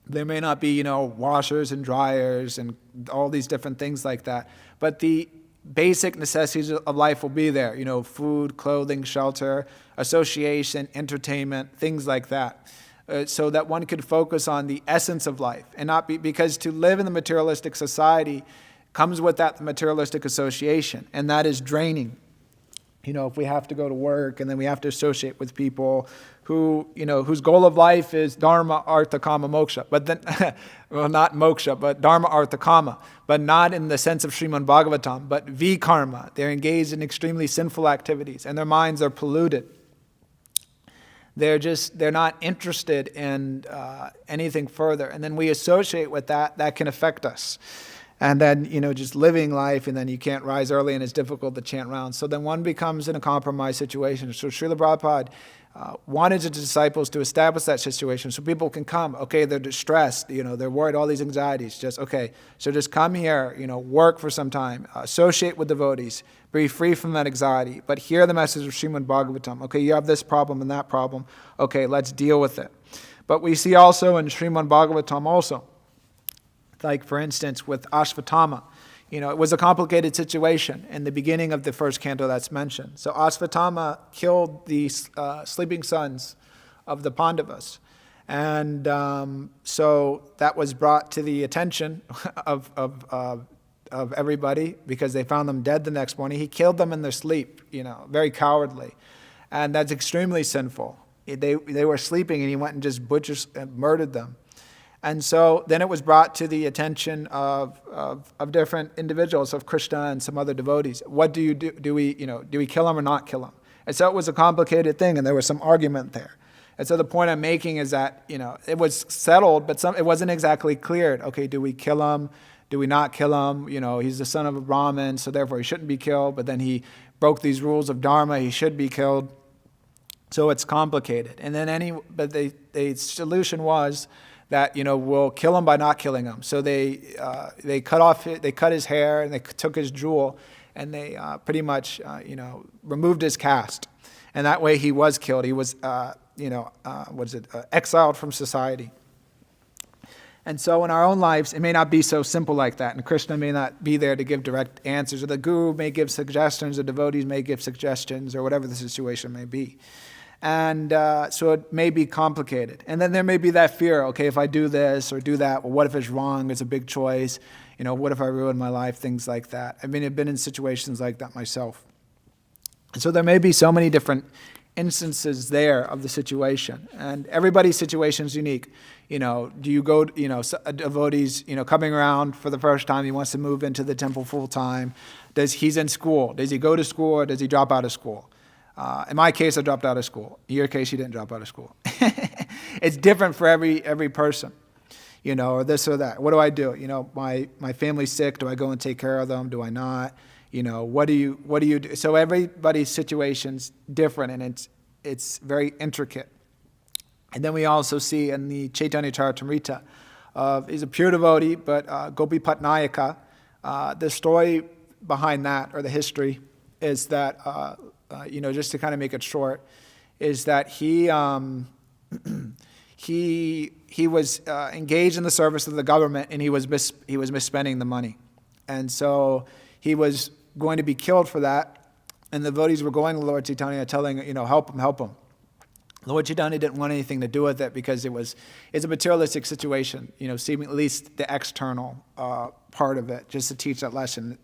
Speaker 1: There may not be, washers and dryers and all these different things like that, but the basic necessities of life will be there, food, clothing, shelter, association, entertainment, things like that. So that one could focus on the essence of life and not be, because to live in the materialistic society comes with that materialistic association, and that is draining. If we have to go to work and then we have to associate with people who, whose goal of life is dharma, artha, kama, moksha, but then, well, not moksha, but dharma, artha, kama, but not in the sense of Srimad Bhagavatam, but vikarma. They're engaged in extremely sinful activities and their minds are polluted. They're not interested in anything further. And then we associate with that can affect us. And then, just living life, and then you can't rise early and it's difficult to chant rounds. So then one becomes in a compromised situation. So Srila Prabhupada wanted his disciples to establish that situation so people can come. Okay, they're distressed, they're worried, all these anxieties. So just come here, work for some time, associate with devotees, be free from that anxiety, but hear the message of Srimad Bhagavatam. Okay, you have this problem and that problem. Okay, let's deal with it. But we see also in Srimad Bhagavatam also, like for instance with Ashvatthama, it was a complicated situation in the beginning of the first canto that's mentioned. So Ashvatthama killed the sleeping sons of the Pandavas. And so that was brought to the attention of everybody because they found them dead the next morning. He killed them in their sleep, very cowardly. And that's extremely sinful. They were sleeping and he went and just murdered them. And so then it was brought to the attention of different individuals, of Krishna and some other devotees. What do you do? Do we kill him or not kill him? And so it was a complicated thing, and there was some argument there. And so the point I'm making is that, it was settled, but it wasn't exactly cleared. Okay, do we kill him? Do we not kill him? He's the son of a Brahmin, so therefore he shouldn't be killed. But then he broke these rules of Dharma, he should be killed. So it's complicated. And then the solution was that we'll kill him by not killing him. So they cut his hair and they took his jewel and they pretty much removed his caste, and that way he was killed. He was exiled from society. And so in our own lives, it may not be so simple like that. And Krishna may not be there to give direct answers. Or the guru may give suggestions, or devotees may give suggestions, or whatever the situation may be. And so it may be complicated. And then there may be that fear, okay, if I do this or do that, well, what if it's wrong? It's a big choice. What if I ruin my life? Things like that. I mean, I've been in situations like that myself. And so there may be so many different instances there of the situation. And everybody's situation is unique. Do you go, a devotee's, coming around for the first time, he wants to move into the temple full time. He's in school. Does he go to school or does he drop out of school? In my case, I dropped out of school. In your case, you didn't drop out of school. It's different for every person, or this or that. What do I do? My family's sick. Do I go and take care of them? Do I not? What do you do? So everybody's situation's different, and it's very intricate. And then we also see in the Chaitanya Charitamrita, he's a pure devotee, but Gopi Patnayaka, the story behind that, or the history, is that, just to kind of make it short, is that he was engaged in the service of the government, and he was misspending the money. And so he was going to be killed for that, and the devotees were going to Lord Chaitanya telling, help him. Lord Chaitanya didn't want anything to do with it because it's a materialistic situation, seeming at least the external part of it, just to teach that lesson.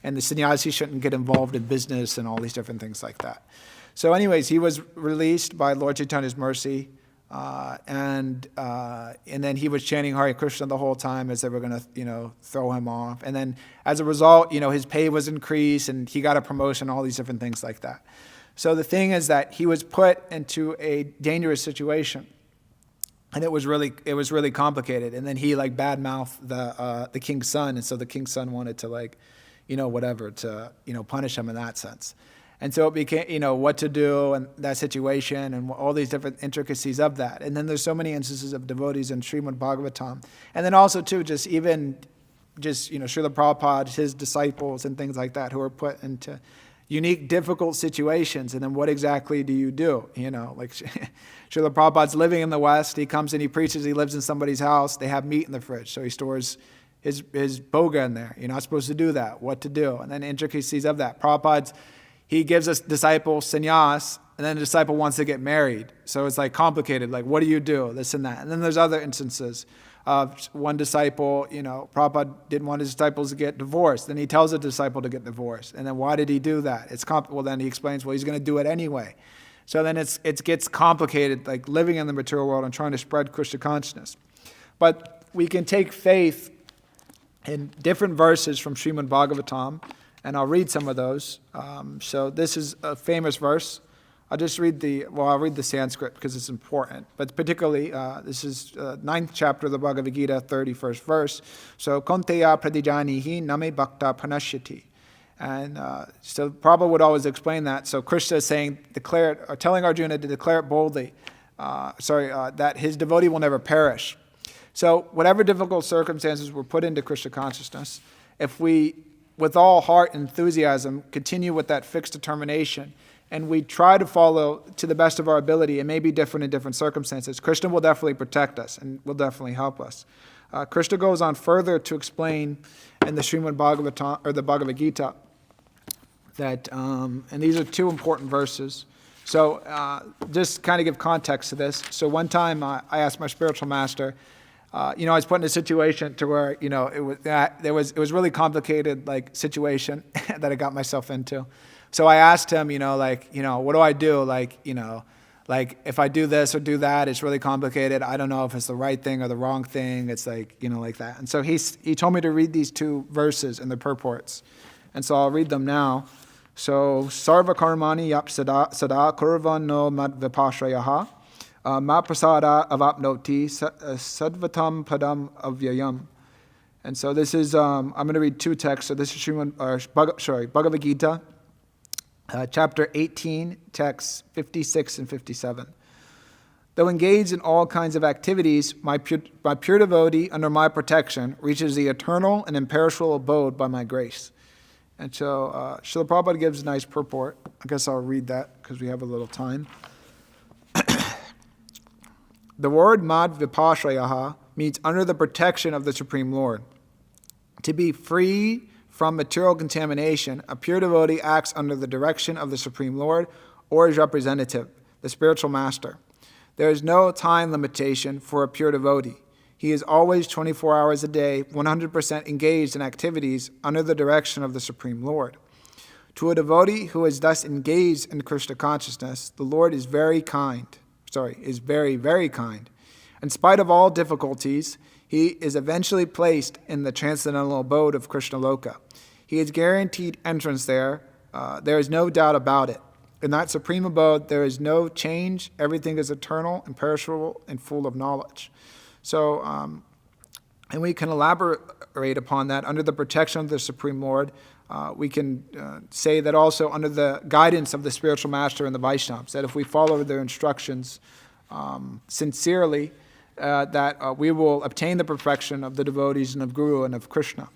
Speaker 1: And the sannyasi shouldn't get involved in business and all these different things like that. So anyways, he was released by Lord Chaitanya's mercy, and then he was chanting Hare Krishna the whole time as they were going to, throw him off. And then as a result, his pay was increased and he got a promotion, all these different things like that. So the thing is that he was put into a dangerous situation, and it was really complicated. And then he badmouthed the king's son, and so the king's son wanted to to punish him in that sense. And so it became what to do in that situation and all these different intricacies of that. And then there's so many instances of devotees in Srimad Bhagavatam, and then also too Srila Prabhupada, his disciples and things like that, who are put into unique, difficult situations, and then what exactly do you do? Srila Prabhupada's living in the West, he comes and he preaches, he lives in somebody's house, they have meat in the fridge, so he stores his boga in there. You're not supposed to do that, what to do, and then intricacies of that. He gives a disciple sannyas, and then the disciple wants to get married, so it's complicated, what do you do, this and that. And then there's other instances of one disciple, Prabhupada didn't want his disciples to get divorced. Then he tells the disciple to get divorced. And then why did he do that? Well, then he explains, he's going to do it anyway. So then it gets complicated, living in the material world and trying to spread Krishna consciousness. But we can take faith in different verses from Srimad Bhagavatam, and I'll read some of those. So this is a famous verse. I'll read the Sanskrit because it's important. But particularly, this is 9th chapter of the Bhagavad Gita, 31st verse. So, Konteya pradijanihi name bhakta pranashyati. And so Prabhupada would always explain that. So Krishna is saying, telling Arjuna to declare it boldly, that his devotee will never perish. So whatever difficult circumstances were put into Krishna consciousness, if we, with all heart and enthusiasm, continue with that fixed determination, and we try to follow to the best of our ability, it may be different in different circumstances, Krishna will definitely protect us and will definitely help us. Krishna goes on further to explain in the Srimad Bhagavatam, or the Bhagavad Gita, that, and these are two important verses. So just kind of give context to this. So one time I asked my spiritual master, I was put in a situation to where, it was really complicated, situation that I got myself into. So I asked him, what do I do? If I do this or do that, it's really complicated. I don't know if it's the right thing or the wrong thing. It's like that. And so he told me to read these two verses in the purports. And so I'll read them now. So, Sarva karmani yap sada kurvan no mad vipashrayaha ma prasada avapnoti sadvatam padam avyayam. And so this is, I'm going to read two texts. So this is Bhagavad Gita, chapter 18, texts 56 and 57. Though engaged in all kinds of activities, my pure devotee under my protection reaches the eternal and imperishable abode by my grace. And so Srila Prabhupada gives a nice purport. I guess I'll read that because we have a little time. The word mad vipashrayaha means under the protection of the Supreme Lord. To be free from material contamination, a pure devotee acts under the direction of the Supreme Lord or his representative, the spiritual master. There is no time limitation for a pure devotee. He is always 24 hours a day, 100% engaged in activities under the direction of the Supreme Lord. To a devotee who is thus engaged in Krishna consciousness, the Lord is very, very kind. In spite of all difficulties, he is eventually placed in the transcendental abode of Krishna Loka. He is guaranteed entrance there. There is no doubt about it. In that supreme abode, there is no change. Everything is eternal, imperishable, and full of knowledge. So, and we can elaborate upon that under the protection of the Supreme Lord. We can say that also under the guidance of the spiritual master and the Vaishnavas, that if we follow their instructions sincerely, that we will obtain the perfection of the devotees and of Guru and of Krishna.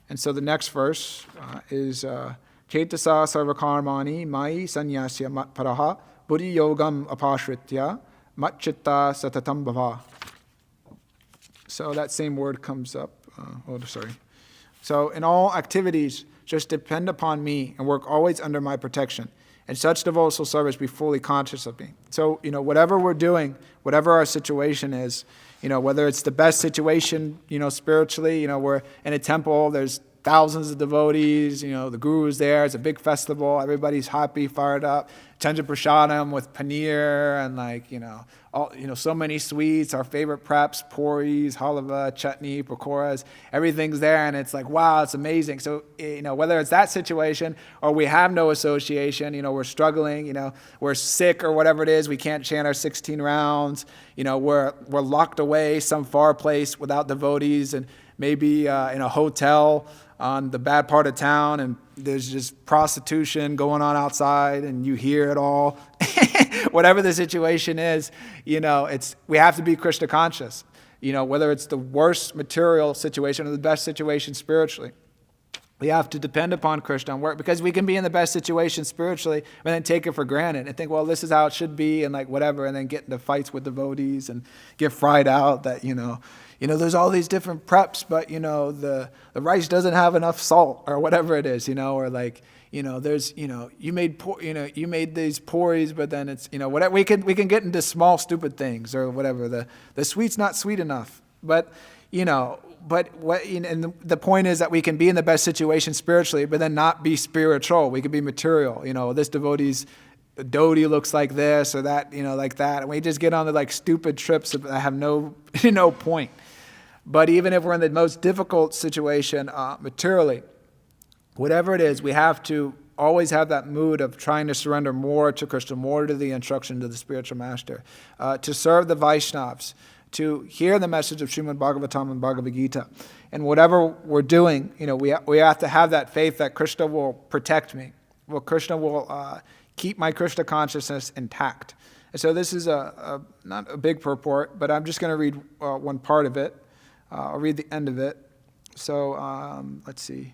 Speaker 1: And so the next verse is Chetasa sarvakarmani mai sanyasya matparaha buddhi yogam apashritya matchitta satatam bhava. So that same word comes up. So in all activities, just depend upon me and work always under my protection. And such devotional service, be fully conscious of me. So, whatever we're doing, whatever our situation is, whether it's the best situation, spiritually, we're in a temple, there's thousands of devotees, the guru's there, it's a big festival, everybody's happy, fired up, Chandra Prasadam with paneer and so many sweets, our favorite preps, puris, halava, chutney, pakoras, everything's there, and it's like, wow, it's amazing. So, whether it's that situation or we have no association, we're struggling, we're sick or whatever it is, we can't chant our 16 rounds, we're locked away some far place without devotees and maybe in a hotel on the bad part of town, and there's just prostitution going on outside, and you hear it all. Whatever the situation is, we have to be Krishna conscious. Whether it's the worst material situation or the best situation spiritually, we have to depend upon Krishna and work, because we can be in the best situation spiritually and then take it for granted and think, well, this is how it should be, and whatever, and then get into fights with devotees and get fried out that there's all these different preps, but the rice doesn't have enough salt or whatever it is, or there's you made these puris, but then it's whatever, we can get into small stupid things or whatever, the sweet's not sweet enough, but and the point is that we can be in the best situation spiritually, but then not be spiritual. We can be material. This devotee's dhoti looks like this or that, like that, and we just get on the stupid trips that have no point. But even if we're in the most difficult situation materially, whatever it is, we have to always have that mood of trying to surrender more to Krishna, more to the instruction of the spiritual master, to serve the Vaishnavas, to hear the message of Srimad Bhagavatam and Bhagavad Gita. And whatever we're doing, we have to have that faith that Krishna will protect me. Well, Krishna will keep my Krishna consciousness intact. And so this is not a big purport, but I'm just going to read one part of it. I'll read the end of it. So let's see.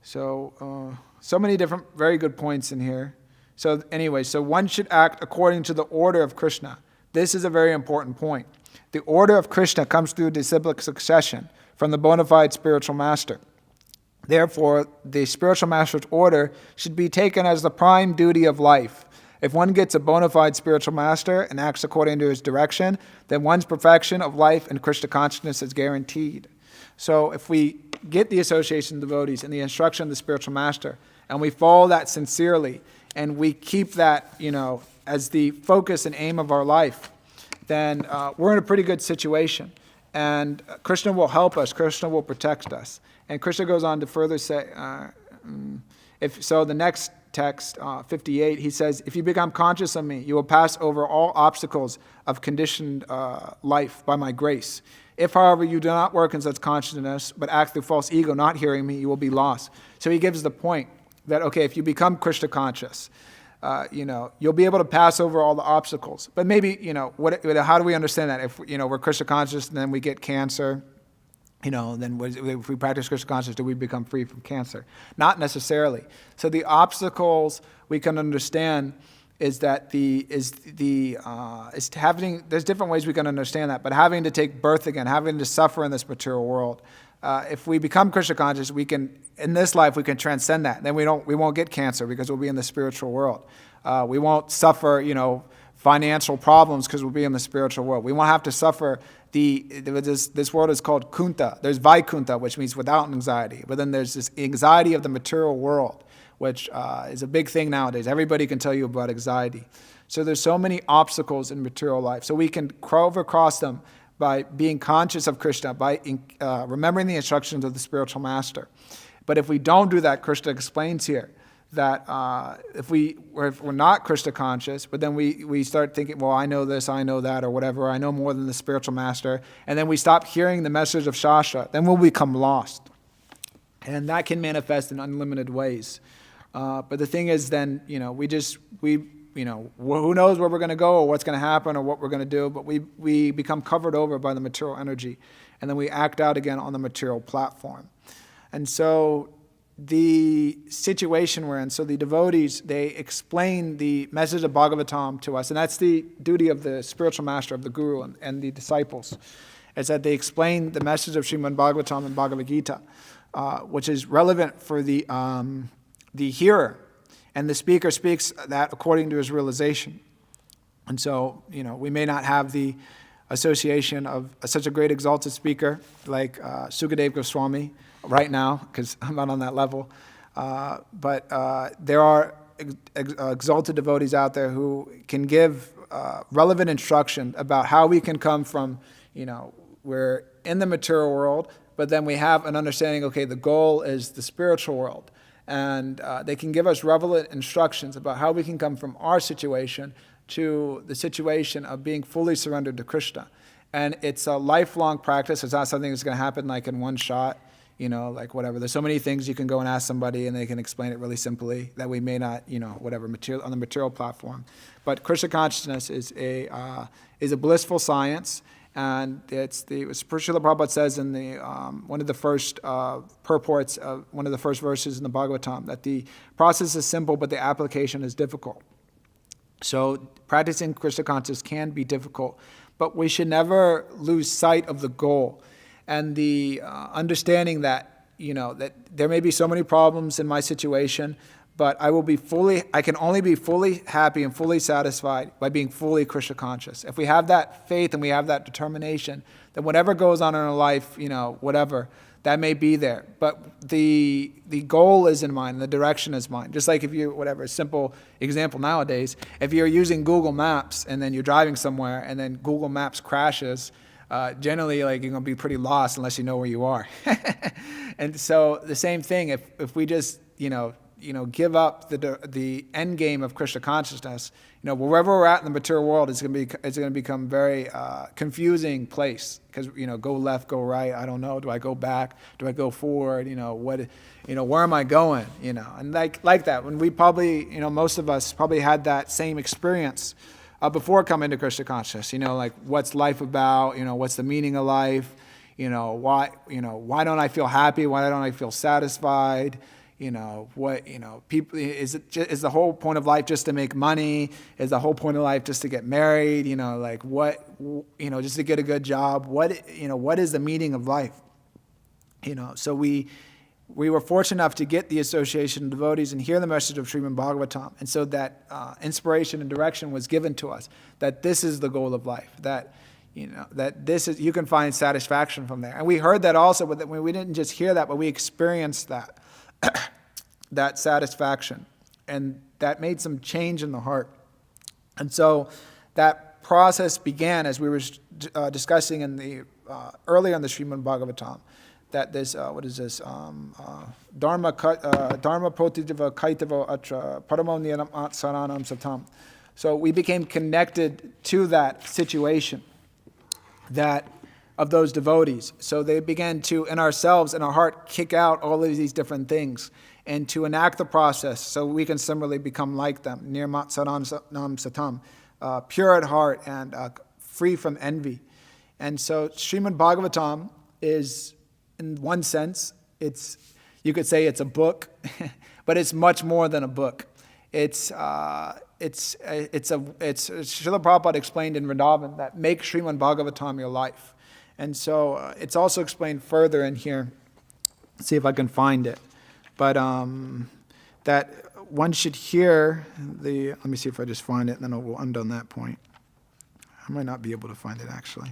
Speaker 1: So many different very good points in here. So anyway, so one should act according to the order of Krishna. This is a very important point. The order of Krishna comes through disciplic succession from the bona fide spiritual master. Therefore, the spiritual master's order should be taken as the prime duty of life. If one gets a bona fide spiritual master and acts according to his direction, then one's perfection of life and Krishna consciousness is guaranteed. So if we get the association of devotees and the instruction of the spiritual master, and we follow that sincerely, and we keep that, as the focus and aim of our life, then we're in a pretty good situation. And Krishna will help us. Krishna will protect us. And Krishna goes on to further say, the next text, 58, he says, if you become conscious of me, you will pass over all obstacles of conditioned life by my grace. If, however, you do not work in such consciousness, but act through false ego, not hearing me, you will be lost. So he gives the point that, okay, if you become Krishna conscious, you'll be able to pass over all the obstacles. But maybe, how do we understand that? If, we're Krishna conscious and then we get cancer, then if we practice Krishna consciousness, do we become free from cancer? Not necessarily. So the obstacles we can understand is that there's different ways we can understand that, but having to take birth again, having to suffer in this material world. If we become Krishna conscious, we can, in this life, we can transcend that. Then we won't get cancer because we'll be in the spiritual world. We won't suffer, financial problems because we'll be in the spiritual world. We won't have to suffer this world is called Kunta. There's Vaikunta, which means without anxiety. But then there's this anxiety of the material world, which is a big thing nowadays. Everybody can tell you about anxiety. So there's so many obstacles in material life. So we can overcross them by being conscious of Krishna, by remembering the instructions of the spiritual master. But if we don't do that, Krishna explains here that if we're not Krishna conscious, but then we start thinking, well, I know this, I know that, or whatever, I know more than the spiritual master, and then we stop hearing the message of Shastra, then we'll become lost. And that can manifest in unlimited ways. But the thing is then, who knows where we're going to go or what's going to happen or what we're going to do, but we become covered over by the material energy, and then we act out again on the material platform. And so the situation we're in, so the devotees, they explain the message of Bhagavatam to us, and that's the duty of the spiritual master, of the guru and the disciples, is that they explain the message of Srimad Bhagavatam and Bhagavad Gita, which is relevant for the hearer, and the speaker speaks that according to his realization. And so, we may not have the association of such a great exalted speaker like Sukadev Goswami right now, because I'm not on that level. But there are exalted devotees out there who can give relevant instruction about how we can come from, we're in the material world, but then we have an understanding, okay, the goal is the spiritual world. And they can give us relevant instructions about how we can come from our situation to the situation of being fully surrendered to Krishna. And it's a lifelong practice. It's not something that's going to happen like in one shot, like whatever. There's so many things you can go and ask somebody and they can explain it really simply that we may not, material on the material platform. But Krishna consciousness is a blissful science. And it's Srila Prabhupada says in the one of the first purports of one of the first verses in the Bhagavatam that the process is simple, but the application is difficult. So practicing Krishna consciousness can be difficult, but we should never lose sight of the goal and the understanding that that there may be so many problems in my situation, but I can only be fully happy and fully satisfied by being fully Krishna conscious. If we have that faith and we have that determination, then whatever goes on in our life, whatever, that may be there. But the goal is in mind, the direction is mine. Just like a simple example nowadays, if you're using Google Maps and then you're driving somewhere and then Google Maps crashes, generally you're going to be pretty lost unless you know where you are. And so the same thing, if we just, give up the end game of Krishna consciousness, wherever we're at in the material world, it's going to become very confusing place because go left, go right. I don't know. Do I go back? Do I go forward? Where am I going? And like that. When we probably, most of us probably had that same experience before coming to Krishna consciousness. Like what's life about? What's the meaning of life? Why don't I feel happy? Why don't I feel satisfied? People, is the whole point of life just to make money? Is the whole point of life just to get married? Just to get a good job? What is the meaning of life? So we were fortunate enough to get the association of devotees and hear the message of Srimad Bhagavatam. And so that inspiration and direction was given to us, that this is the goal of life, that you can find satisfaction from there. And we heard that also, but we didn't just hear that, but we experienced that. That satisfaction, and that made some change in the heart. And so that process began as we were discussing in the earlier in the Srimad Bhagavatam, that this dharma potitiva kaitava atra paramo niyanam saranam satam. So we became connected to that situation of those devotees. So they began to, in ourselves, in our heart, kick out all of these different things and to enact the process so we can similarly become like them, nirmat saranam satam, pure at heart and free from envy. And so Srimad Bhagavatam is, in one sense, you could say it's a book, but it's much more than a book. It's Srila Prabhupada explained in Vrindavan that make Srimad Bhagavatam your life. And so it's also explained further in here. Let's see if I can find it. But that one should hear let me see if I just find it, and then we'll end on that point. I might not be able to find it, actually.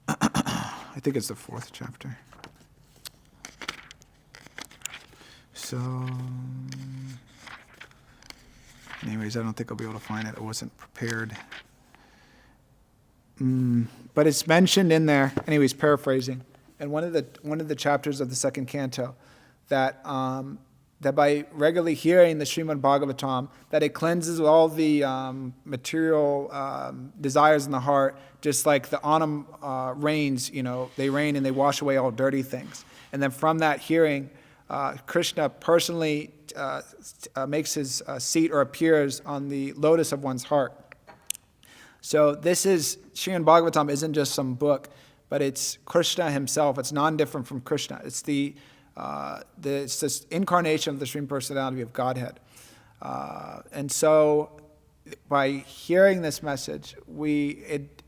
Speaker 1: I think it's the 4th chapter. So, anyways, I don't think I'll be able to find it. I wasn't prepared. But it's mentioned in there, anyways, paraphrasing, in one of the chapters of the 2nd canto, that that by regularly hearing the Srimad Bhagavatam, that it cleanses all the material desires in the heart, just like the autumn rains, they rain and they wash away all dirty things. And then from that hearing, Krishna personally makes his seat or appears on the lotus of one's heart. So Srimad Bhagavatam isn't just some book, but it's Krishna himself. It's non-different from Krishna. It's it's this incarnation of the Supreme Personality of Godhead. And so by hearing this message, it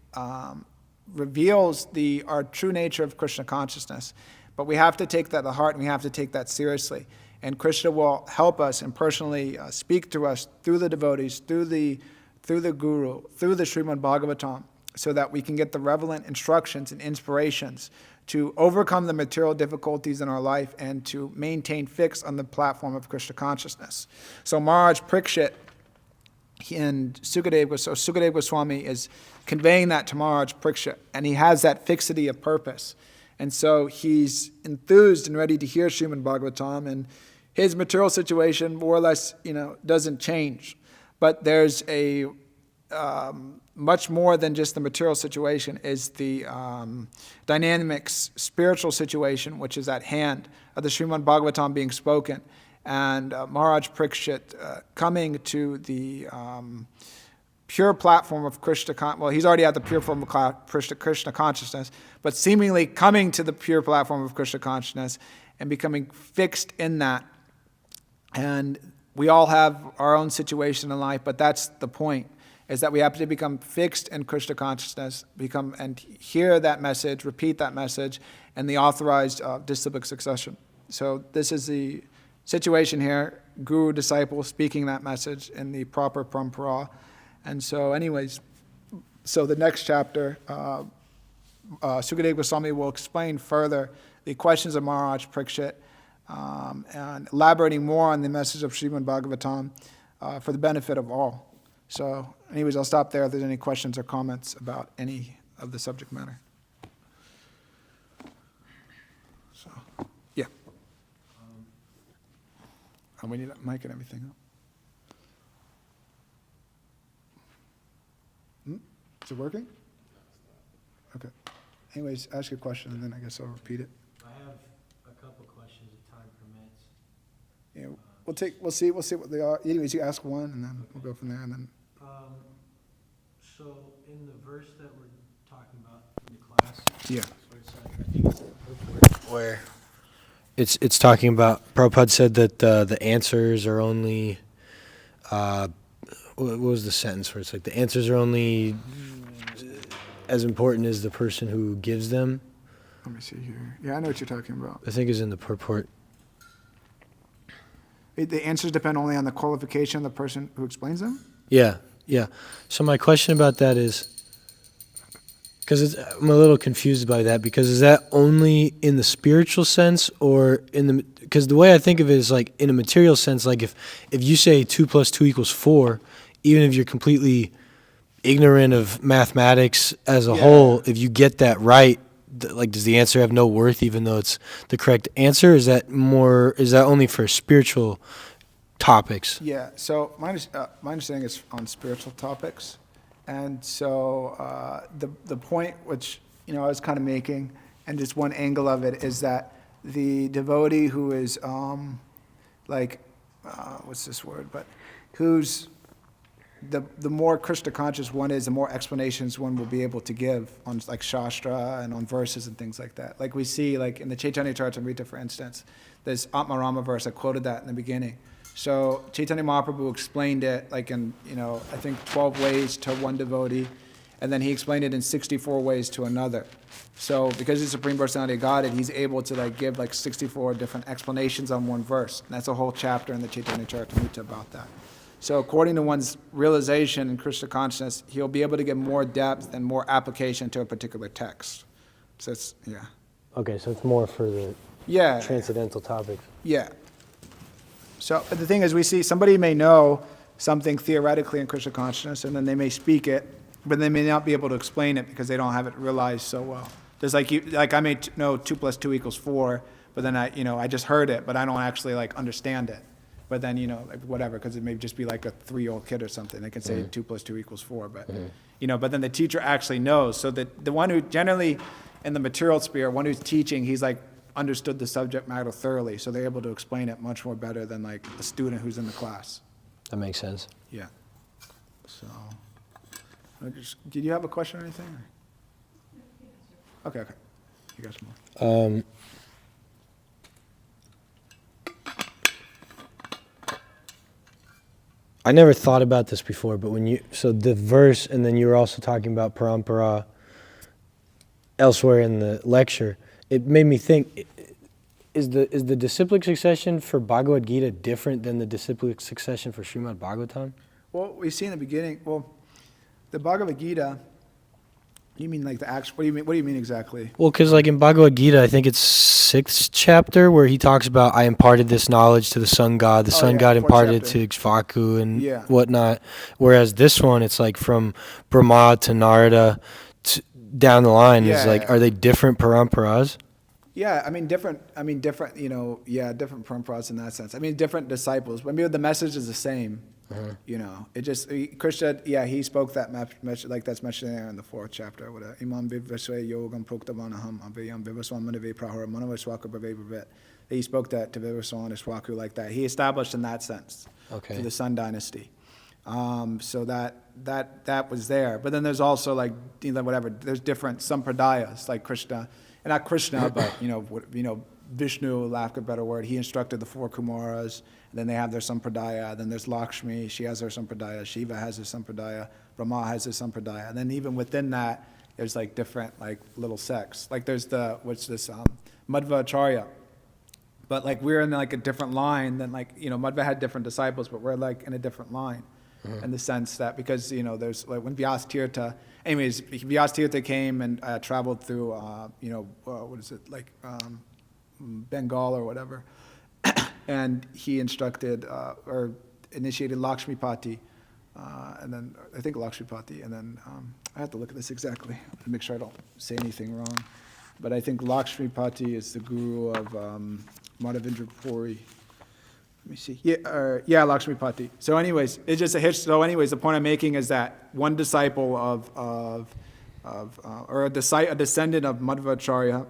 Speaker 1: reveals our true nature of Krishna consciousness. But we have to take that to heart, and we have to take that seriously. And Krishna will help us and personally speak to us through the devotees, through the Guru, through the Srimad Bhagavatam, so that we can get the relevant instructions and inspirations to overcome the material difficulties in our life and to maintain fixed on the platform of Krishna consciousness. So Maharaj Parikshit and Sukadeva Goswami is conveying that to Maharaj Parikshit, and he has that fixity of purpose. And so he's enthused and ready to hear Srimad Bhagavatam, and his material situation more or less, doesn't change. But there's a much more than just the material situation is the dynamic spiritual situation, which is at hand of the Srimad Bhagavatam being spoken. And Maharaj Parikshit coming to the pure platform of Krishna, he's already at the pure form of Krishna consciousness, but seemingly coming to the pure platform of Krishna consciousness and becoming fixed in that. And we all have our own situation in life, but that's the point, is that we have to become fixed in Krishna consciousness, and hear that message, repeat that message, and the authorized disciplic succession. So this is the situation here, guru, disciple, speaking that message in the proper parampara. And so anyways, so the next chapter, Sukadeva Goswami will explain further the questions of Maharaj Parikshit, and elaborating more on the message of Srimad Bhagavatam for the benefit of all. So anyways, I'll stop there if there's any questions or comments about any of the subject matter. So, yeah. We need a mic and everything up. Is it working? Okay. Anyways, ask your question, and then I guess I'll repeat it.
Speaker 2: I have a couple questions if time permits.
Speaker 1: Yeah, we'll see what they are. Anyways, you ask one, and then we'll go from there, and then.
Speaker 2: So in the verse that we're talking about in the class,
Speaker 1: yeah,
Speaker 2: I think it's the purport where it's talking about, Prabhupada said that the answers are only, what was the sentence where it's like the answers are only as important as the person who gives them?
Speaker 1: Let me see here. Yeah, I know what you're talking about.
Speaker 2: I think it's in the purport.
Speaker 1: The answers depend only on the qualification of the person who explains them?
Speaker 2: Yeah. So my question about that is, because I'm a little confused by that, because is that only in the spiritual sense, or because the way I think of it is like in a material sense, like if you say 2 + 2 = 4, even if you're completely ignorant of mathematics as a whole, if you get that right, like does the answer have no worth even though it's the correct answer? Is that only for spiritual topics?
Speaker 1: Yeah, so my understanding is on spiritual topics. And so the point which I was kind of making, and just one angle of it, is that the devotee who is what's this word? But who's the more Krishna conscious one is, the more explanations one will be able to give on like Shastra and on verses and things like that. Like we see, like in the Chaitanya Charitamrita, for instance, this Atmarama verse, I quoted that in the beginning. So Chaitanya Mahaprabhu explained it like in, I think 12 ways to one devotee, and then he explained it in 64 ways to another. So because he's Supreme Personality of Godhead, he's able to like give like 64 different explanations on one verse. And that's a whole chapter in the Chaitanya Charitamrita about that. So according to one's realization in Krishna consciousness, he'll be able to get more depth and more application to a particular text. So it's, yeah.
Speaker 2: Okay, so it's more for the
Speaker 1: Yeah.
Speaker 2: transcendental topics.
Speaker 1: Yeah. So but the thing is, we see somebody may know something theoretically in Krishna consciousness, and then they may speak it, but they may not be able to explain it because they don't have it realized so well. Just like you, like I may know 2 + 2 = 4, but then I just heard it, but I don't actually like understand it. But then like whatever, because it may just be like a 3-year-old kid or something. They can say 2 + 2 = 4, but but then the teacher actually knows. So that the one who generally in the material sphere, one who's teaching, he's like understood the subject matter thoroughly, so they're able to explain it much more better than like a student who's in the class.
Speaker 2: That makes sense.
Speaker 1: Yeah. So, did you have a question or anything? Okay. You got some more.
Speaker 2: I never thought about this before, but so the verse, and then you were also talking about parampara elsewhere in the lecture, it made me think, is the disciplic succession for Bhagavad Gita different than the disciplic succession for Srimad Bhagavatam?
Speaker 1: Well, we see in the beginning, the Bhagavad Gita, you mean like the actual, what do you mean exactly?
Speaker 2: Well, because like in Bhagavad Gita, I think it's 6th chapter where he talks about, I imparted this knowledge to the sun god, the sun god imparted it to Ikshvaku and whatnot. Whereas this one, it's like from Brahma to Narada down the line. Is like, are they different paramparas?
Speaker 1: Yeah, different, different paramparas in that sense. Different disciples, but maybe the message is the same. It just, Krishna, he spoke that message, like that's mentioned there in the 4th chapter. Imam vivasve yogam proktavanaham avayam vivaswamanave prahara manavaswaka bhavevavit. He spoke that to Vivaswan and Swaku like that. He established in that sense to the Sun Dynasty. So that was there. But then there's also like, there's different sampradayas, like Krishna, and not Krishna, but, Vishnu, lack of a better word, he instructed the 4 Kumaras, and then they have their sampradaya, then there's Lakshmi, she has her sampradaya, Shiva has his sampradaya, Brahma has his sampradaya, and then even within that, there's like different like little sects. Like there's Madhva Acharya, but like we're in like a different line than like, Madhva had different disciples, but we're like in a different line in the sense that because, there's like when Vyas Tirtha came and traveled through, Bengal or whatever, and he instructed or initiated Lakshmipati, and then I think Lakshmipati, and then I have to look at this exactly to make sure I don't say anything wrong, but I think Lakshmipati is the guru of Madhavendra Puri. Let me see. Yeah, Lakshmipati. So anyways, it's just a hitch. So anyways, the point I'm making is that one disciple or a descendant of Madhva Acharya,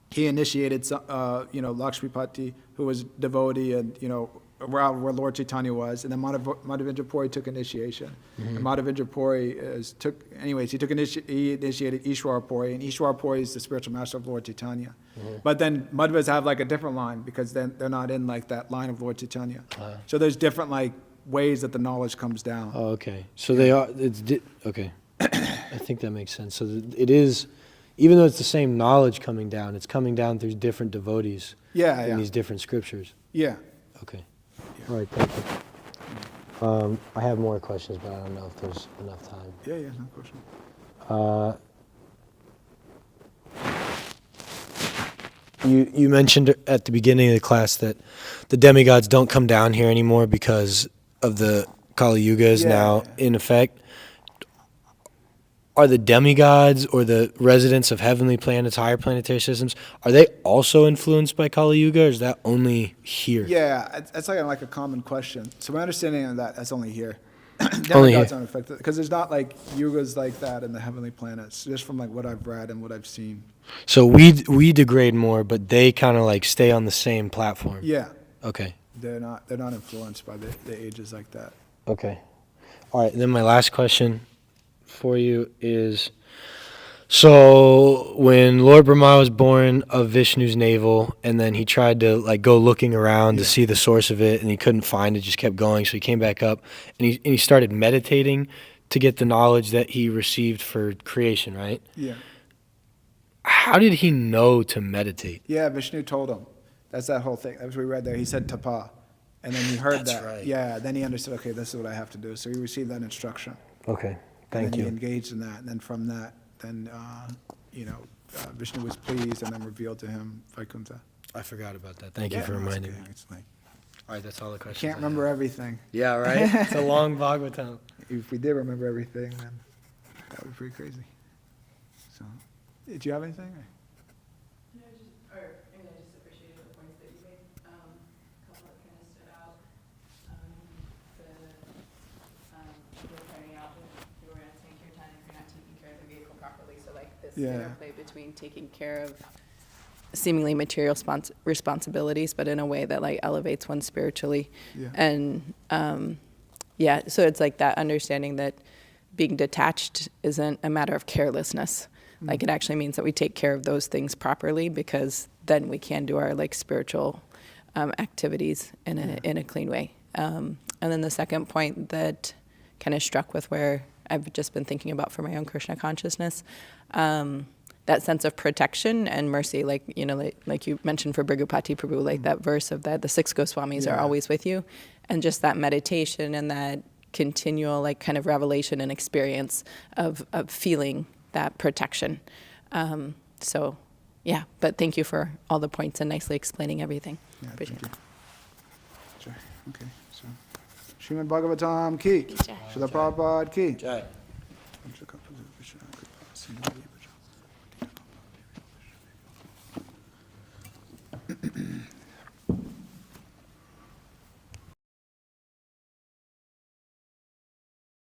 Speaker 1: he initiated, Lakshmipati, who was devotee, and where Lord Chaitanya was, and then Madhavendra Puri took initiation. And Madhavendra Puri he initiated Ishwar Puri, and Ishwar Puri is the spiritual master of Lord Chaitanya. But then Madhvas have like a different line because then they're not in like that line of Lord Chaitanya. So there's different like ways that the knowledge comes down.
Speaker 2: Oh, okay. So they are. Okay. I think that makes sense. So it is. Even though it's the same knowledge coming down, it's coming down through different devotees in these different scriptures. Yeah. Okay. Yeah. All right, thank you. I have more questions, but I don't know if there's enough time.
Speaker 1: Yeah, no question.
Speaker 2: You mentioned at the beginning of the class that the demigods don't come down here anymore because of the Kali Yuga is now in effect. Are the demigods or the residents of heavenly planets, higher planetary systems, are they also influenced by Kali Yuga, or is that only here?
Speaker 1: Yeah, that's like a common question. So my understanding of that's only here.
Speaker 2: Only
Speaker 1: Demigods
Speaker 2: here.
Speaker 1: aren't affected because there's not like yugas like that in the heavenly planets. Just from like what I've read and what I've seen.
Speaker 2: So we degrade more, but they kind of like stay on the same platform.
Speaker 1: Yeah.
Speaker 2: Okay.
Speaker 1: They're not influenced by the ages like that.
Speaker 2: Okay. All right. And then my last question for you is, So when Lord Brahma was born of Vishnu's navel, and then he tried to like go looking around to see the source of it, and he couldn't find it, just kept going. So he came back up, and he started meditating to get the knowledge that he received for creation. Right?
Speaker 1: Yeah.
Speaker 2: How did he know to meditate?
Speaker 1: Yeah, Vishnu told him. That's that whole thing. That was what we read there. He said tapa. And then he heard
Speaker 2: That's
Speaker 1: that.
Speaker 2: right.
Speaker 1: Yeah, then he understood, okay, this is what I have to do. So he received that instruction.
Speaker 2: Okay,
Speaker 1: And
Speaker 2: thank
Speaker 1: then he
Speaker 2: you.
Speaker 1: engaged in that. And then from that, then, Vishnu was pleased and then revealed to him Vaikuntha.
Speaker 2: I forgot about that. Thank you
Speaker 1: Yeah,
Speaker 2: for
Speaker 1: no, it's
Speaker 2: reminding
Speaker 1: okay.
Speaker 2: me.
Speaker 1: It's like,
Speaker 2: All right, that's all the questions.
Speaker 1: can't remember everything.
Speaker 2: Yeah, right? It's a long Bhagavatam.
Speaker 1: If we did remember everything, then that would be pretty crazy. So, did you have anything?
Speaker 3: I just appreciated the points that you made. A couple that kind of stood out. You were pointing out when you were answering kirtan if you're not taking care of the vehicle properly. So like this
Speaker 1: Yeah.
Speaker 3: interplay between taking care of seemingly material responsibilities, but in a way that like elevates one spiritually.
Speaker 1: Yeah.
Speaker 3: And so it's like that understanding that being detached isn't a matter of carelessness. Like it actually means that we take care of those things properly, because then we can do our like spiritual activities in a clean way. And then the second point that kind of struck with where I've just been thinking about for my own Krishna consciousness, that sense of protection and mercy, like you mentioned for Brigupati Prabhu, like that verse of that the six Goswamis are always with you, and just that meditation and that continual like kind of revelation and experience of feeling that protection. But thank you for all the points and nicely explaining everything.
Speaker 1: Yeah,
Speaker 3: Appreciate
Speaker 1: thank
Speaker 3: it.
Speaker 1: you. Sure. Okay, so Srimad Bhagavatam ki, Srila Prabhupada ki.
Speaker 2: Jai.
Speaker 1: Jai.